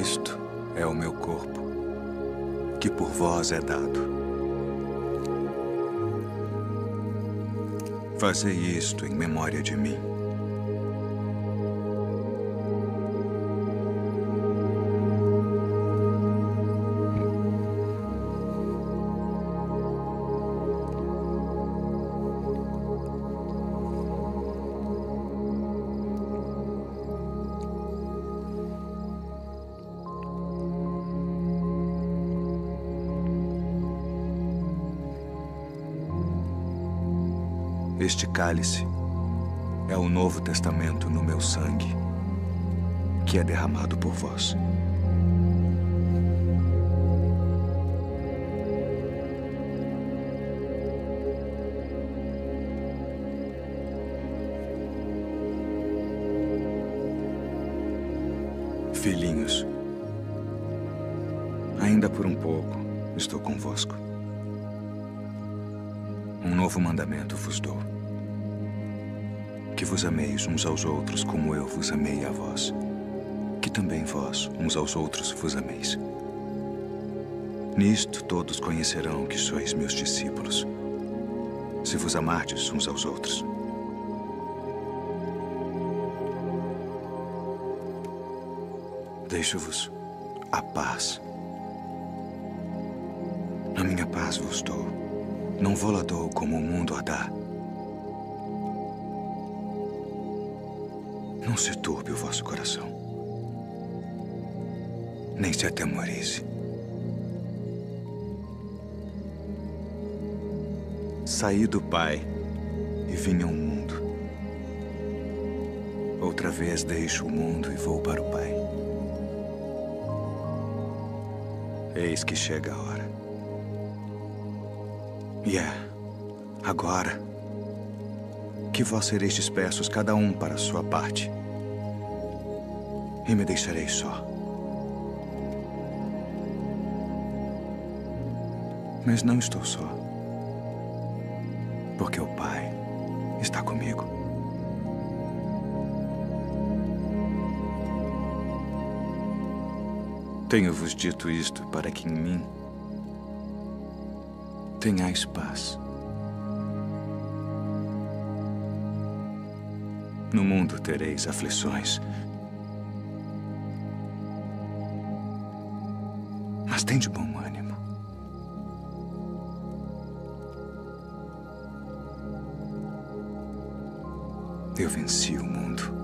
Isto é o meu corpo, que por vós é dado. Fazei isto em memória de mim. Este cálice é o Novo Testamento no meu sangue, que é derramado por vós. Filhinhos, ainda por um pouco estou convosco. Um novo mandamento vos dou: que vos ameis uns aos outros como eu vos amei a vós, que também vós uns aos outros vos ameis. Nisto todos conhecerão que sois meus discípulos, se vos amardes uns aos outros. Deixo-vos a paz. A minha paz vos dou. Não vou-la dou como o mundo a dá. Não se turbe o vosso coração, nem se atemorize. Saí do Pai e vim ao mundo. Outra vez deixo o mundo e vou para o Pai. Eis que chega a hora. E é agora que vós sereis dispersos, cada um para a sua parte, e me deixareis só. Mas não estou só, porque o Pai está comigo. Tenho-vos dito isto para que em mim tenhais paz. No mundo tereis aflições, mas tende bom ânimo. Eu venci o mundo.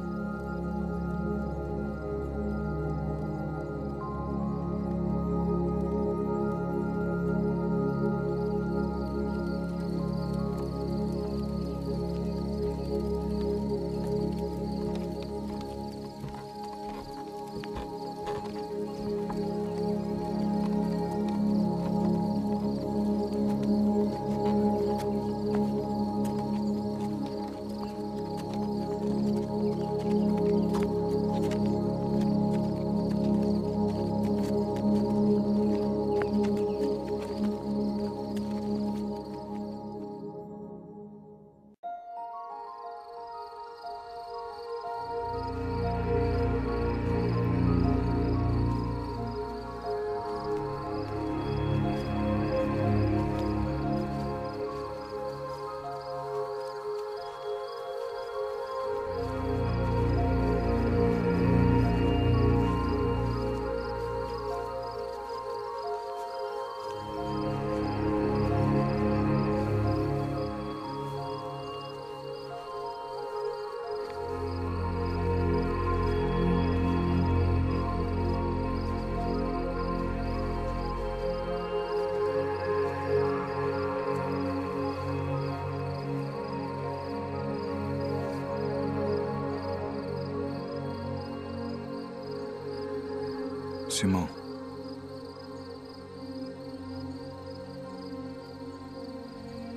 Simão,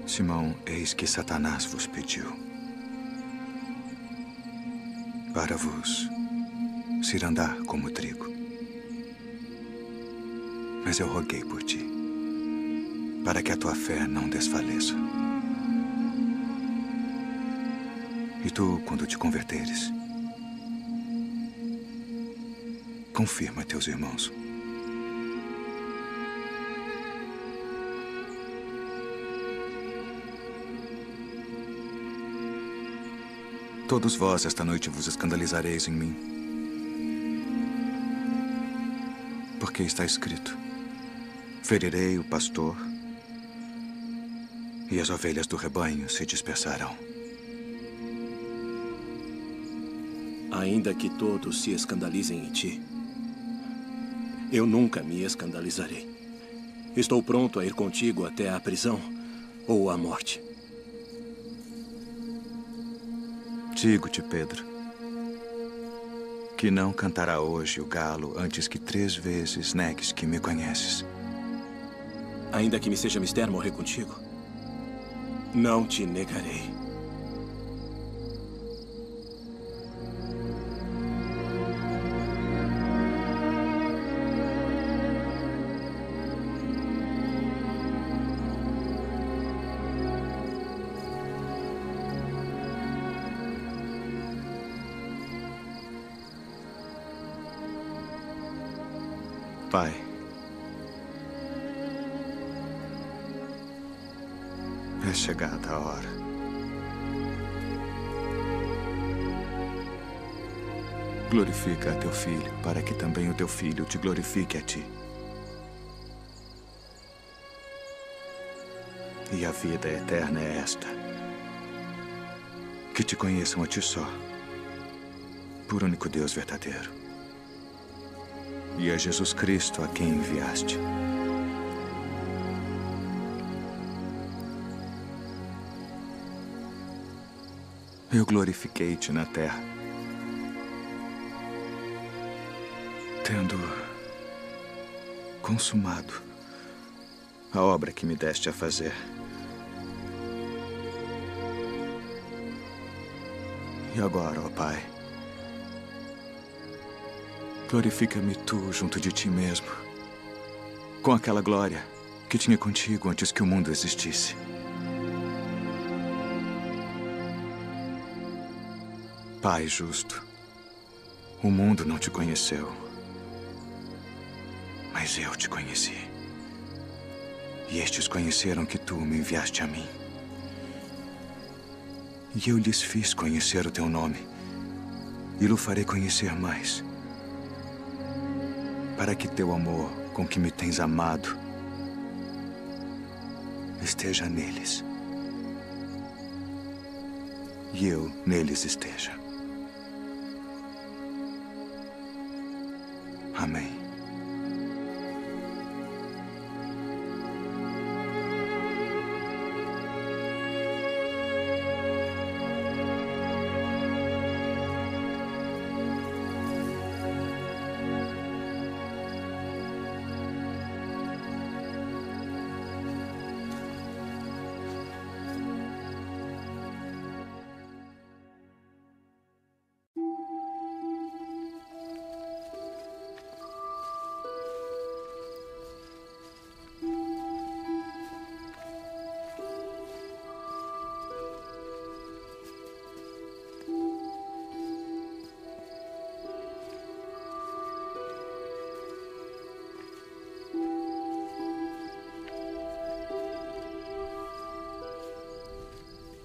Simão, eis que Satanás vos pediu para vos cirandar como trigo. Mas eu roguei por ti, para que a tua fé não desfaleça. E tu, quando te converteres, confirma teus irmãos. Todos vós esta noite vos escandalizareis em mim. Porque está escrito: ferirei o pastor e as ovelhas do rebanho se dispersarão. Ainda que todos se escandalizem em ti, eu nunca me escandalizarei. Estou pronto a ir contigo até a prisão ou a morte. Digo-te, Pedro, que não cantará hoje o galo antes que 3 vezes negues que me conheces. Ainda que me seja mister morrer contigo, não te negarei. Pai, é chegada a hora. Glorifica a teu filho, para que também o teu filho te glorifique a ti. E a vida eterna é esta: que te conheçam a ti só, por único Deus verdadeiro, e a Jesus Cristo a quem enviaste. Eu glorifiquei-te na terra, tendo consumado a obra que me deste a fazer. E agora, ó Pai, glorifica-me tu junto de ti mesmo, com aquela glória que tinha contigo antes que o mundo existisse. Pai justo, o mundo não te conheceu, mas eu te conheci. E estes conheceram que tu me enviaste a mim. E eu lhes fiz conhecer o teu nome, e o farei conhecer mais, para que teu amor com que me tens amado esteja neles, e eu neles esteja. Amém.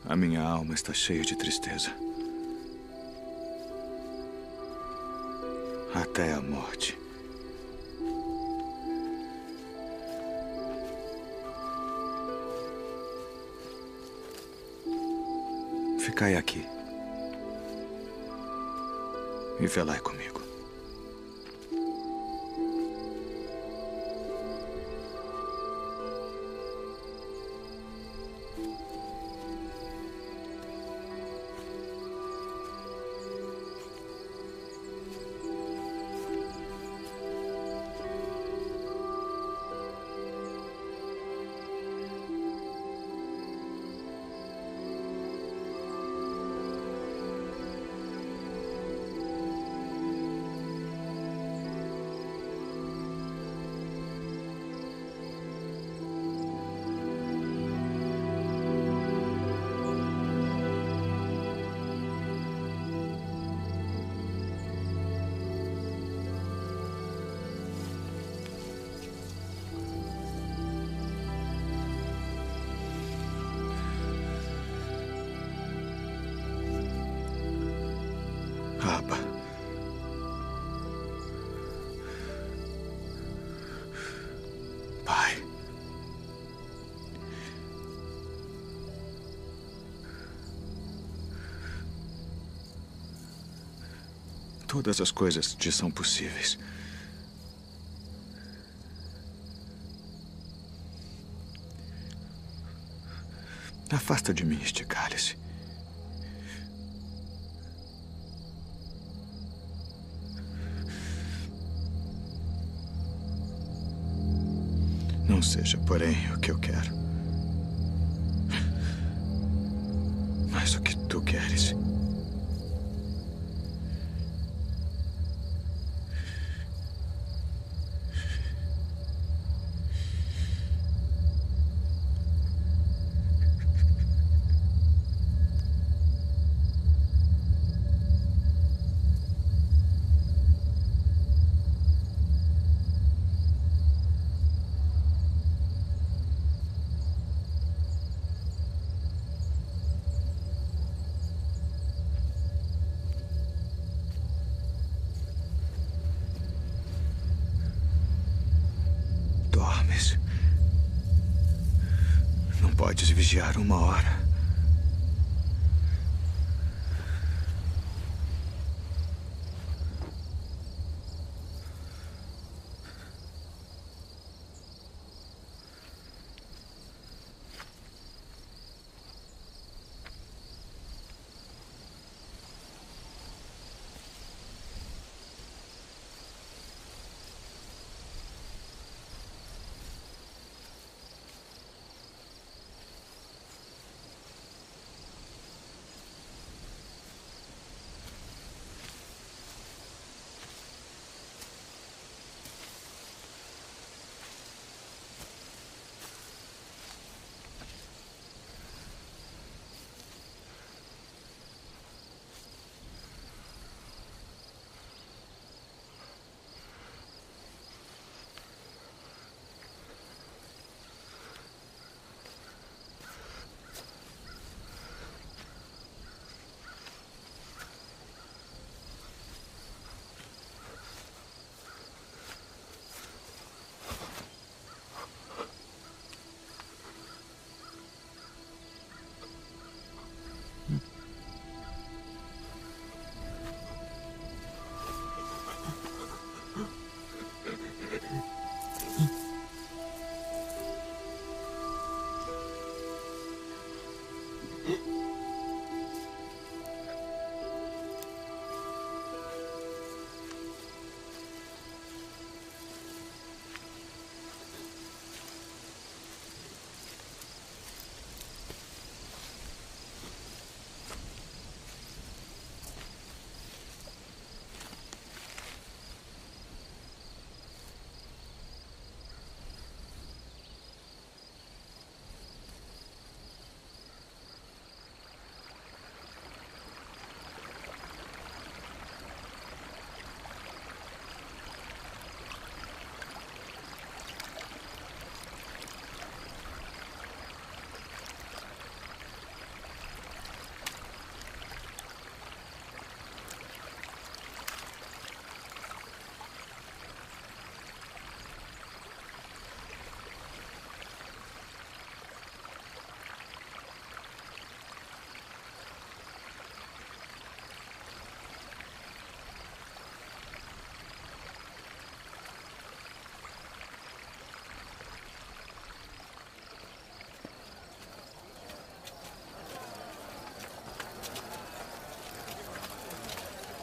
A minha alma está cheia de tristeza. Até a morte. Ficai aqui e velai comigo. todas as coisas te são possíveis. Afasta de mim este cálice. Não seja, porém, o que eu quero, mas o que tu queres. Dormes. Não podes vigiar 1 hora.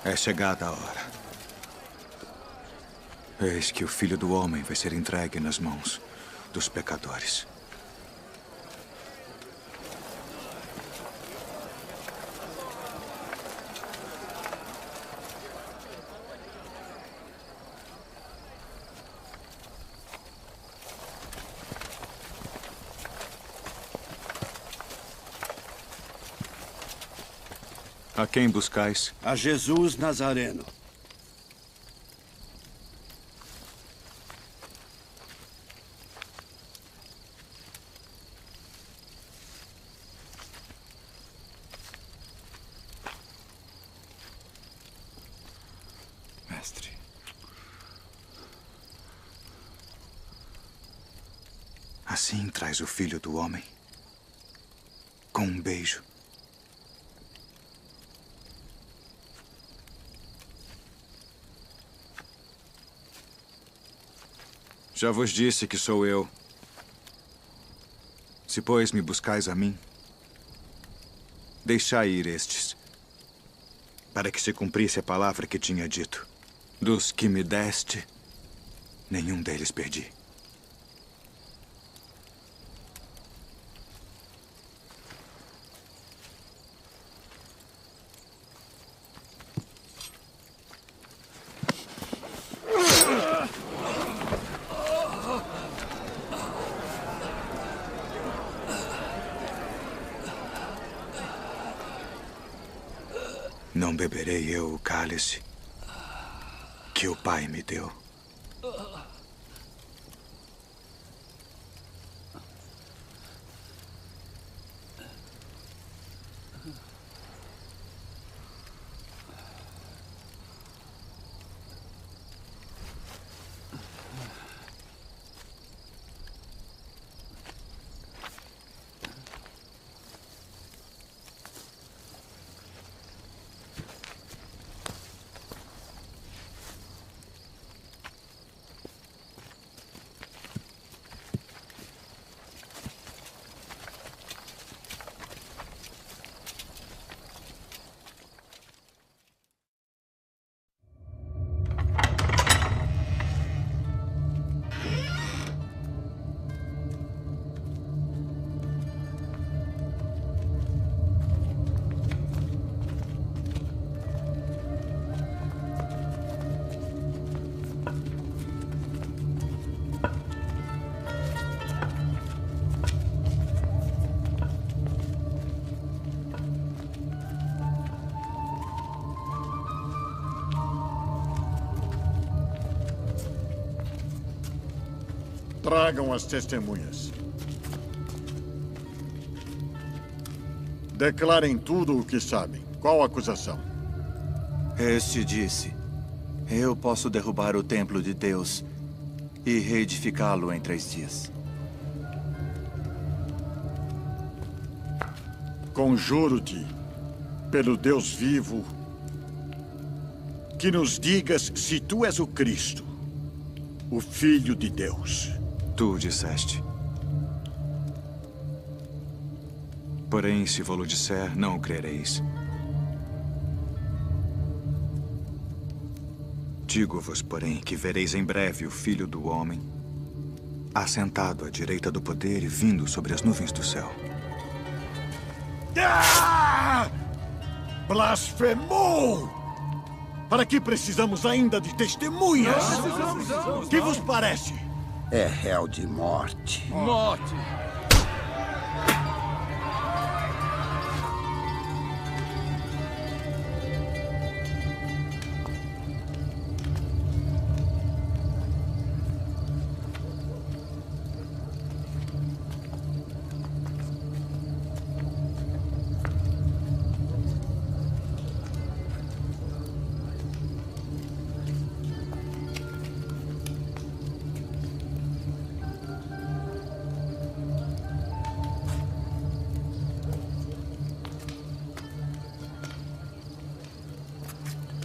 É chegada a hora. Eis que o Filho do Homem vai ser entregue nas mãos dos pecadores. A quem buscais? A Jesus Nazareno. Mestre. Assim traz o Filho do Homem. Com um beijo. Já vos disse que sou eu. Se, pois, me buscais a mim, deixai ir estes, para que se cumprisse a palavra que tinha dito. Dos que me deste, nenhum deles perdi. Não beberei eu o cálice que o Pai me deu. Tragam as testemunhas. Declarem tudo o que sabem. Qual a acusação? Este disse: eu posso derrubar o templo de Deus e reedificá-lo em 3 dias. Conjuro-te, pelo Deus vivo, que nos digas se tu és o Cristo, o Filho de Deus. Tu disseste. Porém, se vou-lo disser, não o crereis. Digo-vos, porém, que vereis em breve o Filho do Homem assentado à direita do poder e vindo sobre as nuvens do céu. Ah! Blasfemou! Para que precisamos ainda de testemunhas? Que vos parece? É réu de morte. Morte!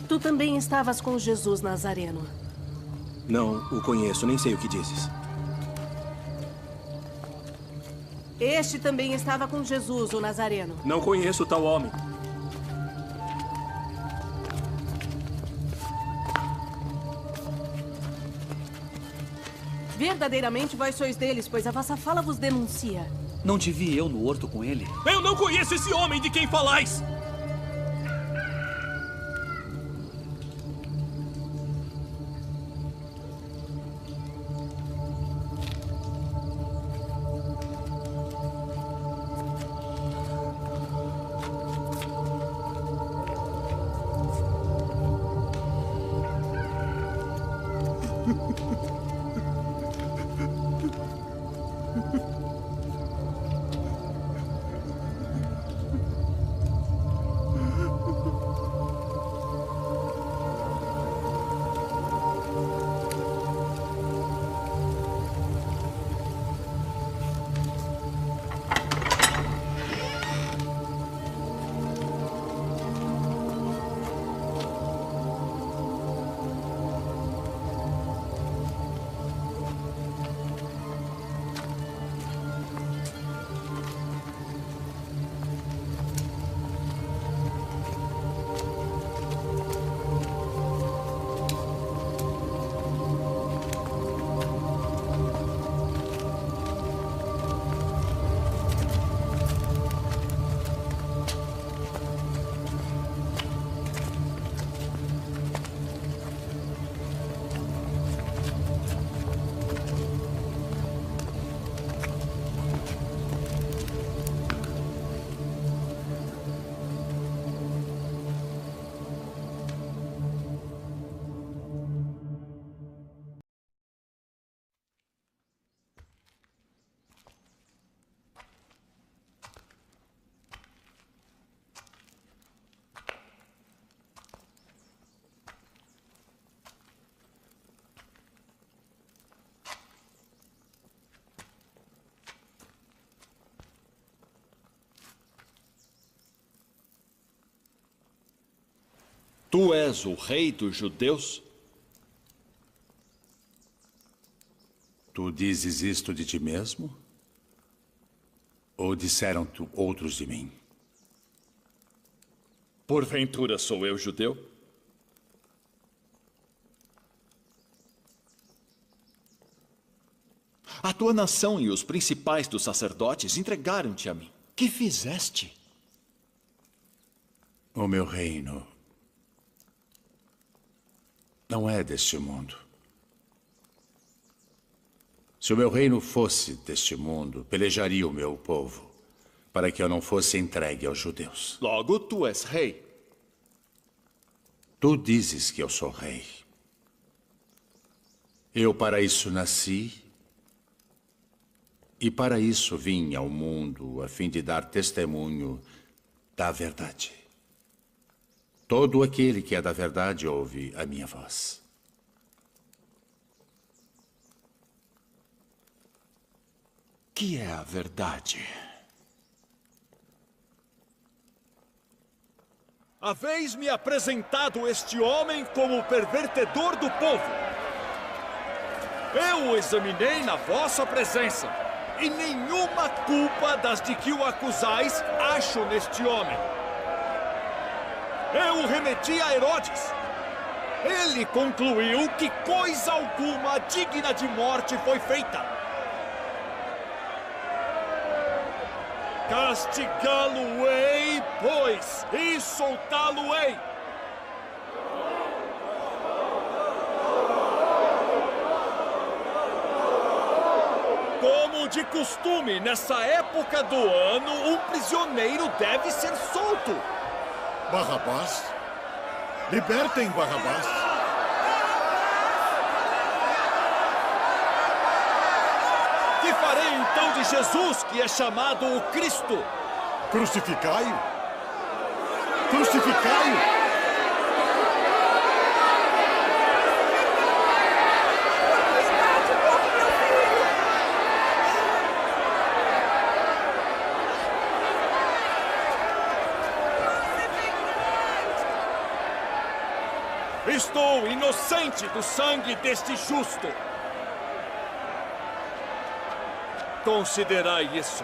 Tu também estavas com Jesus Nazareno. Não o conheço, nem sei o que dizes. Este também estava com Jesus, o Nazareno. Não conheço tal homem. Verdadeiramente vós sois deles, pois a vossa fala vos denuncia. Não te vi eu no horto com ele? Eu não conheço esse homem de quem falais! Tu és o rei dos judeus? Tu dizes isto de ti mesmo? Ou disseram-te outros de mim? Porventura sou eu judeu? A tua nação e os principais dos sacerdotes entregaram-te a mim. Que fizeste? O meu reino não é deste mundo. Se o meu reino fosse deste mundo, pelejaria o meu povo, para que eu não fosse entregue aos judeus. Logo, tu és rei. Tu dizes que eu sou rei. Eu para isso nasci e para isso vim ao mundo, a fim de dar testemunho da verdade. Todo aquele que é da verdade ouve a minha voz. Que é a verdade? Haveis-me apresentado este homem como o pervertedor do povo. Eu o examinei na vossa presença, e nenhuma culpa das de que o acusais acho neste homem. Eu o remeti a Herodes. Ele concluiu que coisa alguma digna de morte foi feita. Castigá-lo-ei, pois, e soltá-lo-ei. Como de costume, nessa época do ano, um prisioneiro deve ser solto. Barrabás? Libertem Barrabás. Que farei então de Jesus, que é chamado o Cristo? Crucificai-o! Crucificai-o! Estou inocente do sangue deste justo. Considerai isso.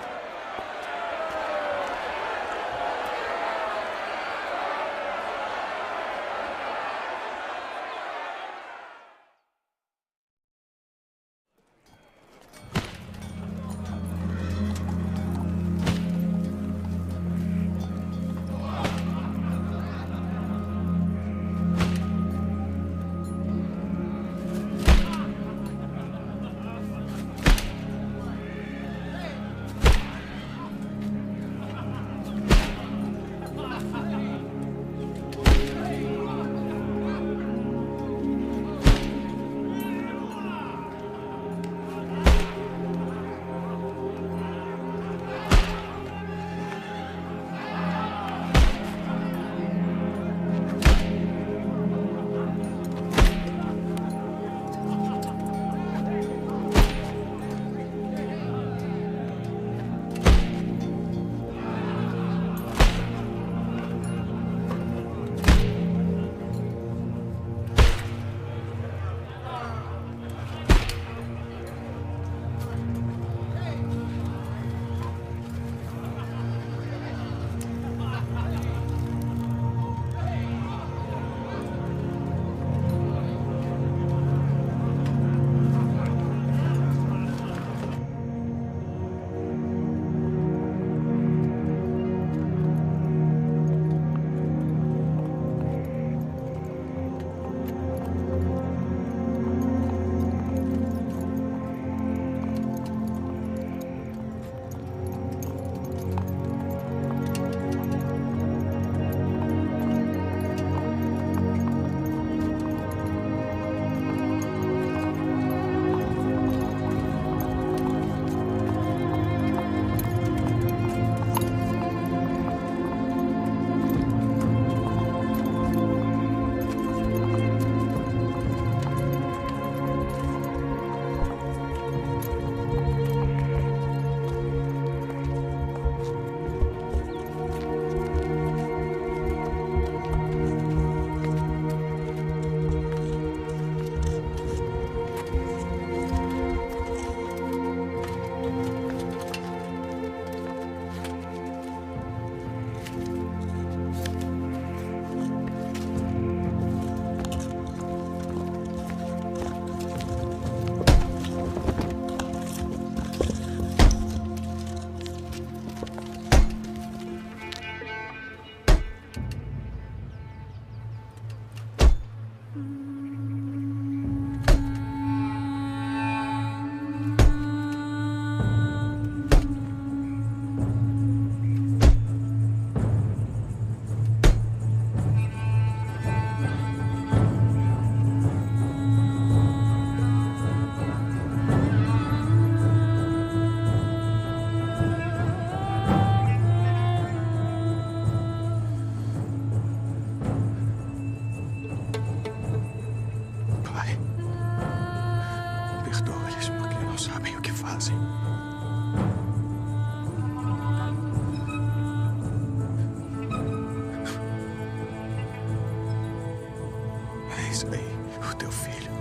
aí o teu filho.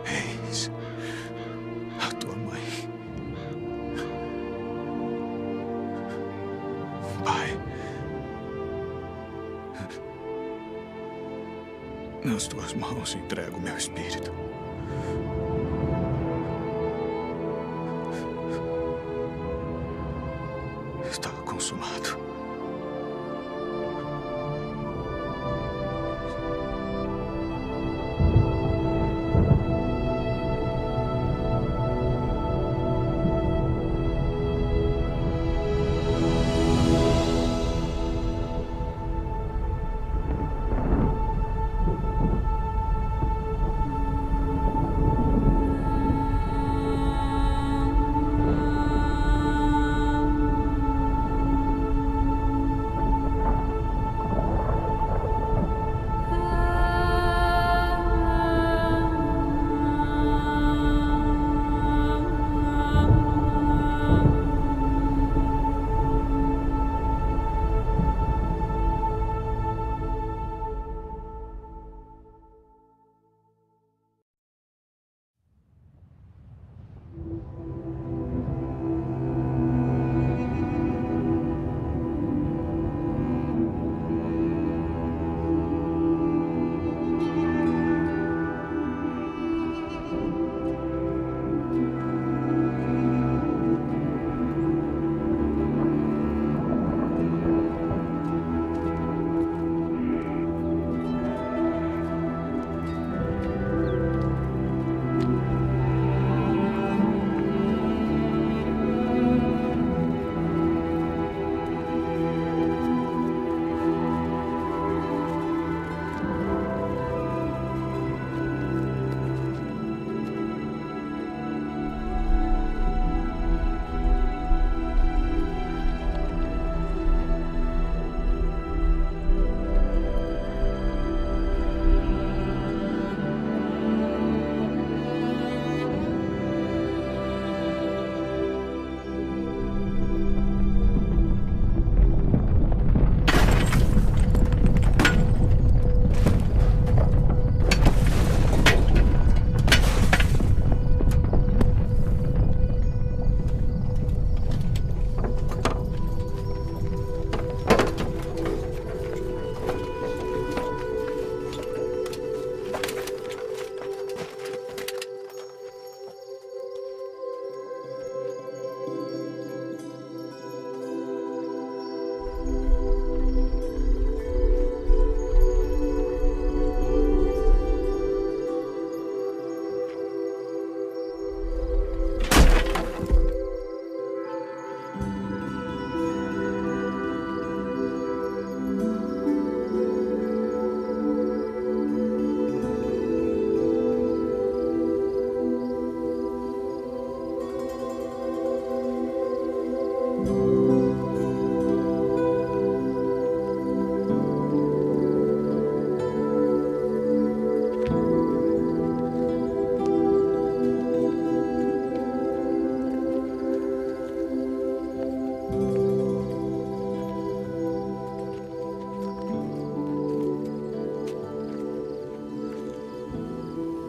Eis a tua mãe. Pai, nas tuas mãos entrego o meu espírito. Está consumado.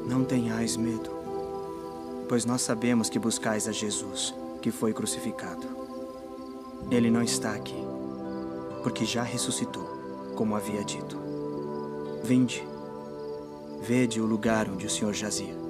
Não tenhais medo, pois nós sabemos que buscais a Jesus, que foi crucificado. Ele não está aqui, porque já ressuscitou, como havia dito. Vinde, vede o lugar onde o Senhor jazia.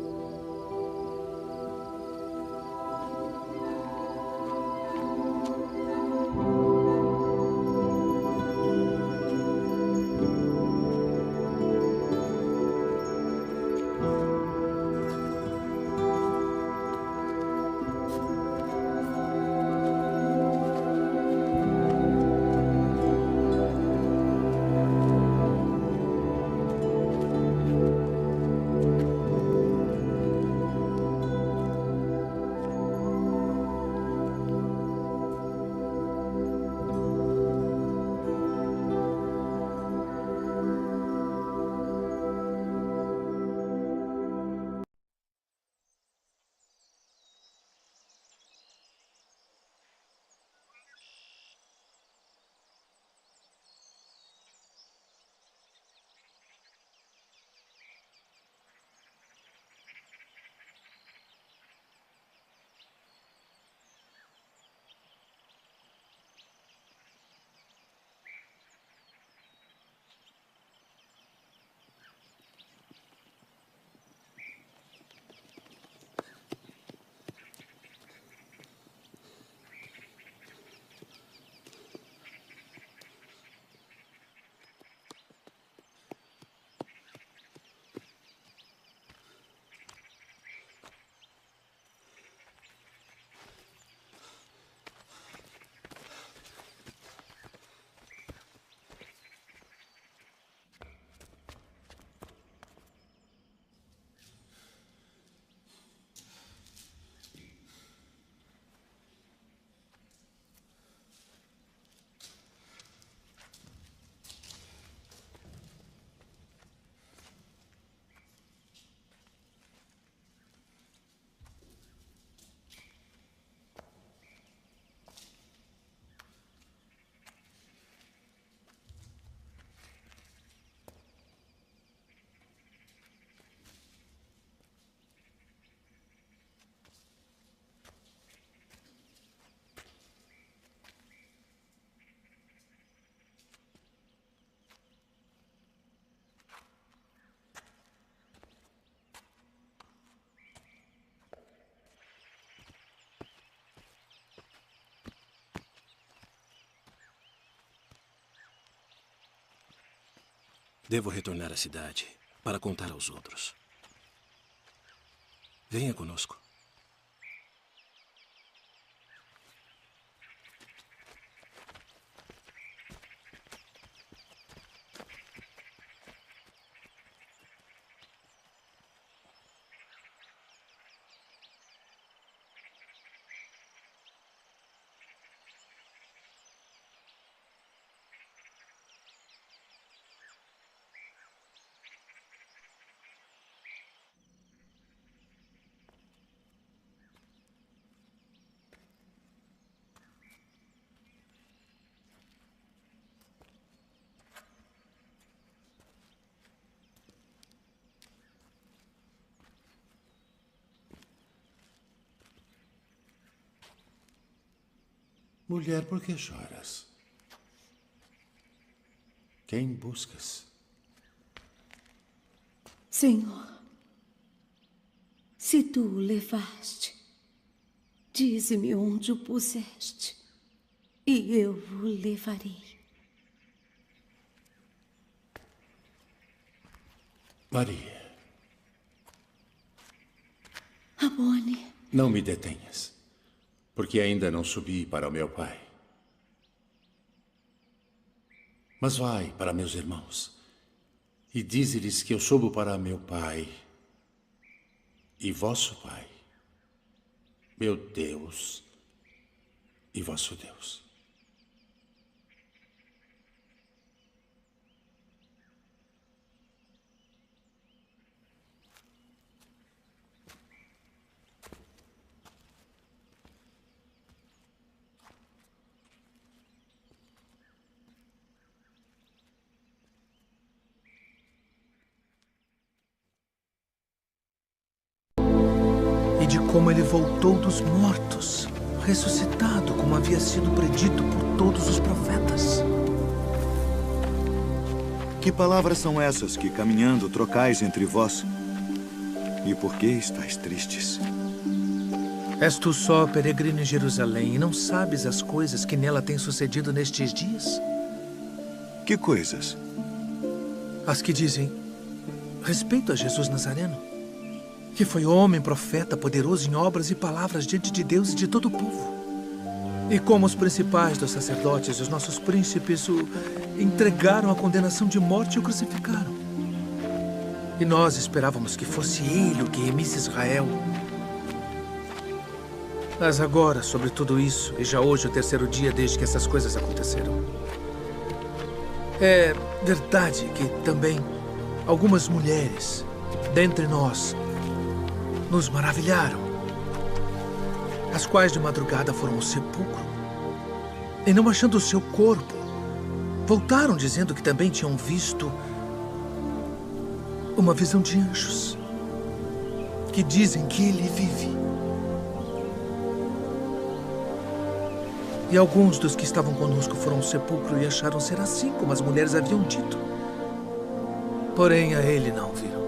Devo retornar à cidade para contar aos outros. Venha conosco. Mulher, por que choras? Quem buscas? Senhor, se tu o levaste, dize-me onde o puseste, e eu o levarei. Maria. Rabboni. Não me detenhas, porque ainda não subi para o meu pai. Mas vai para meus irmãos e dize-lhes que eu subo para meu pai e vosso pai, meu Deus e vosso Deus. De como ele voltou dos mortos, ressuscitado, como havia sido predito por todos os profetas. Que palavras são essas que, caminhando, trocais entre vós? E por que estáis tristes? És tu só peregrino em Jerusalém e não sabes as coisas que nela têm sucedido nestes dias? Que coisas? As que dizem respeito a Jesus Nazareno, que foi homem, profeta, poderoso em obras e palavras diante de Deus e de todo o povo. E como os principais dos sacerdotes e os nossos príncipes o entregaram à condenação de morte e o crucificaram. E nós esperávamos que fosse ele o que remisse Israel. Mas agora, sobre tudo isso, e já hoje o terceiro dia desde que essas coisas aconteceram, é verdade que também algumas mulheres dentre nós nos maravilharam, as quais de madrugada foram ao sepulcro e, não achando o seu corpo, voltaram dizendo que também tinham visto uma visão de anjos que dizem que ele vive. E alguns dos que estavam conosco foram ao sepulcro e acharam ser assim como as mulheres haviam dito. Porém, a ele não viram.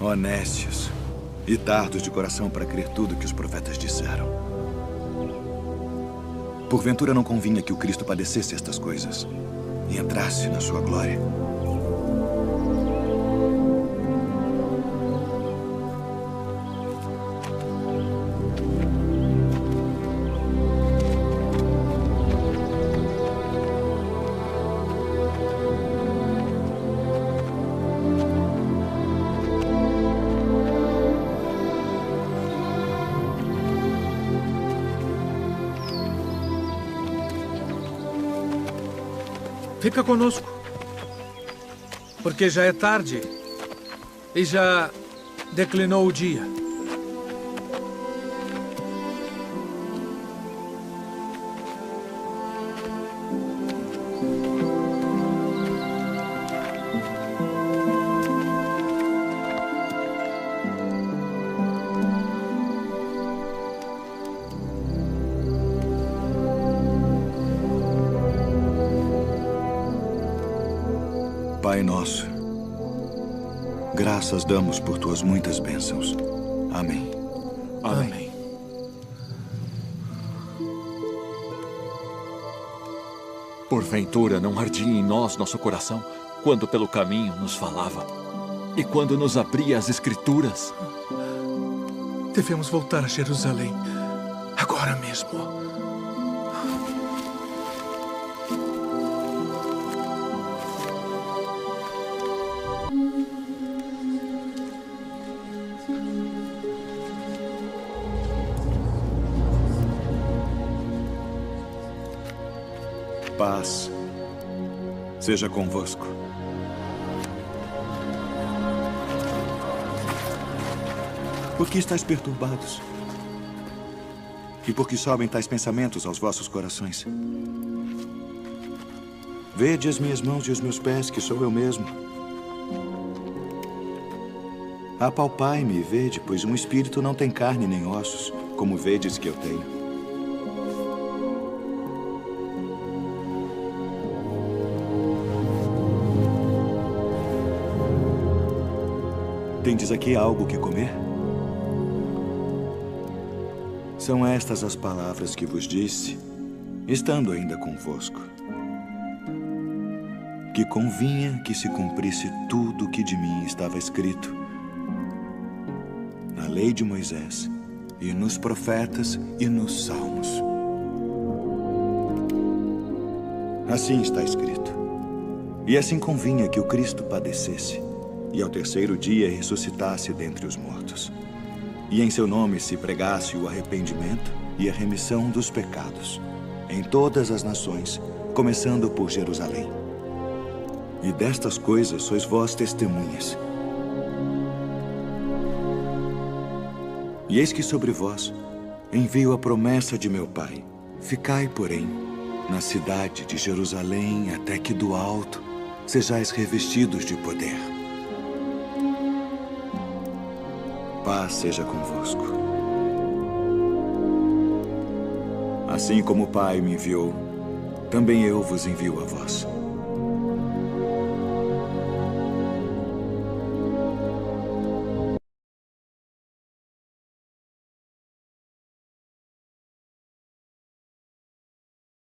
Honestos e tardos de coração para crer tudo que os profetas disseram. Porventura não convinha que o Cristo padecesse estas coisas e entrasse na sua glória. Fica conosco, porque já é tarde e já declinou o dia. Pai nosso, graças damos por tuas muitas bênçãos. Amém. Amém. Porventura não ardia em nós nosso coração quando pelo caminho nos falava e quando nos abria as Escrituras? Devemos voltar a Jerusalém agora mesmo. Paz seja convosco. Por que estáis perturbados? E por que sobem tais pensamentos aos vossos corações? Vede as minhas mãos e os meus pés, que sou eu mesmo. Apalpai-me e vede, pois um espírito não tem carne nem ossos, como vedes que eu tenho. Tendes aqui algo que comer? São estas as palavras que vos disse, estando ainda convosco. Que convinha que se cumprisse tudo o que de mim estava escrito na lei de Moisés, e nos profetas e nos salmos. Assim está escrito. E assim convinha que o Cristo padecesse, e ao terceiro dia ressuscitasse dentre os mortos. E em seu nome se pregasse o arrependimento e a remissão dos pecados, em todas as nações, começando por Jerusalém. E destas coisas sois vós testemunhas. E eis que sobre vós envio a promessa de meu Pai. Ficai, porém, na cidade de Jerusalém, até que do alto sejais revestidos de poder. Paz seja convosco. Assim como o Pai me enviou, também eu vos envio a vós.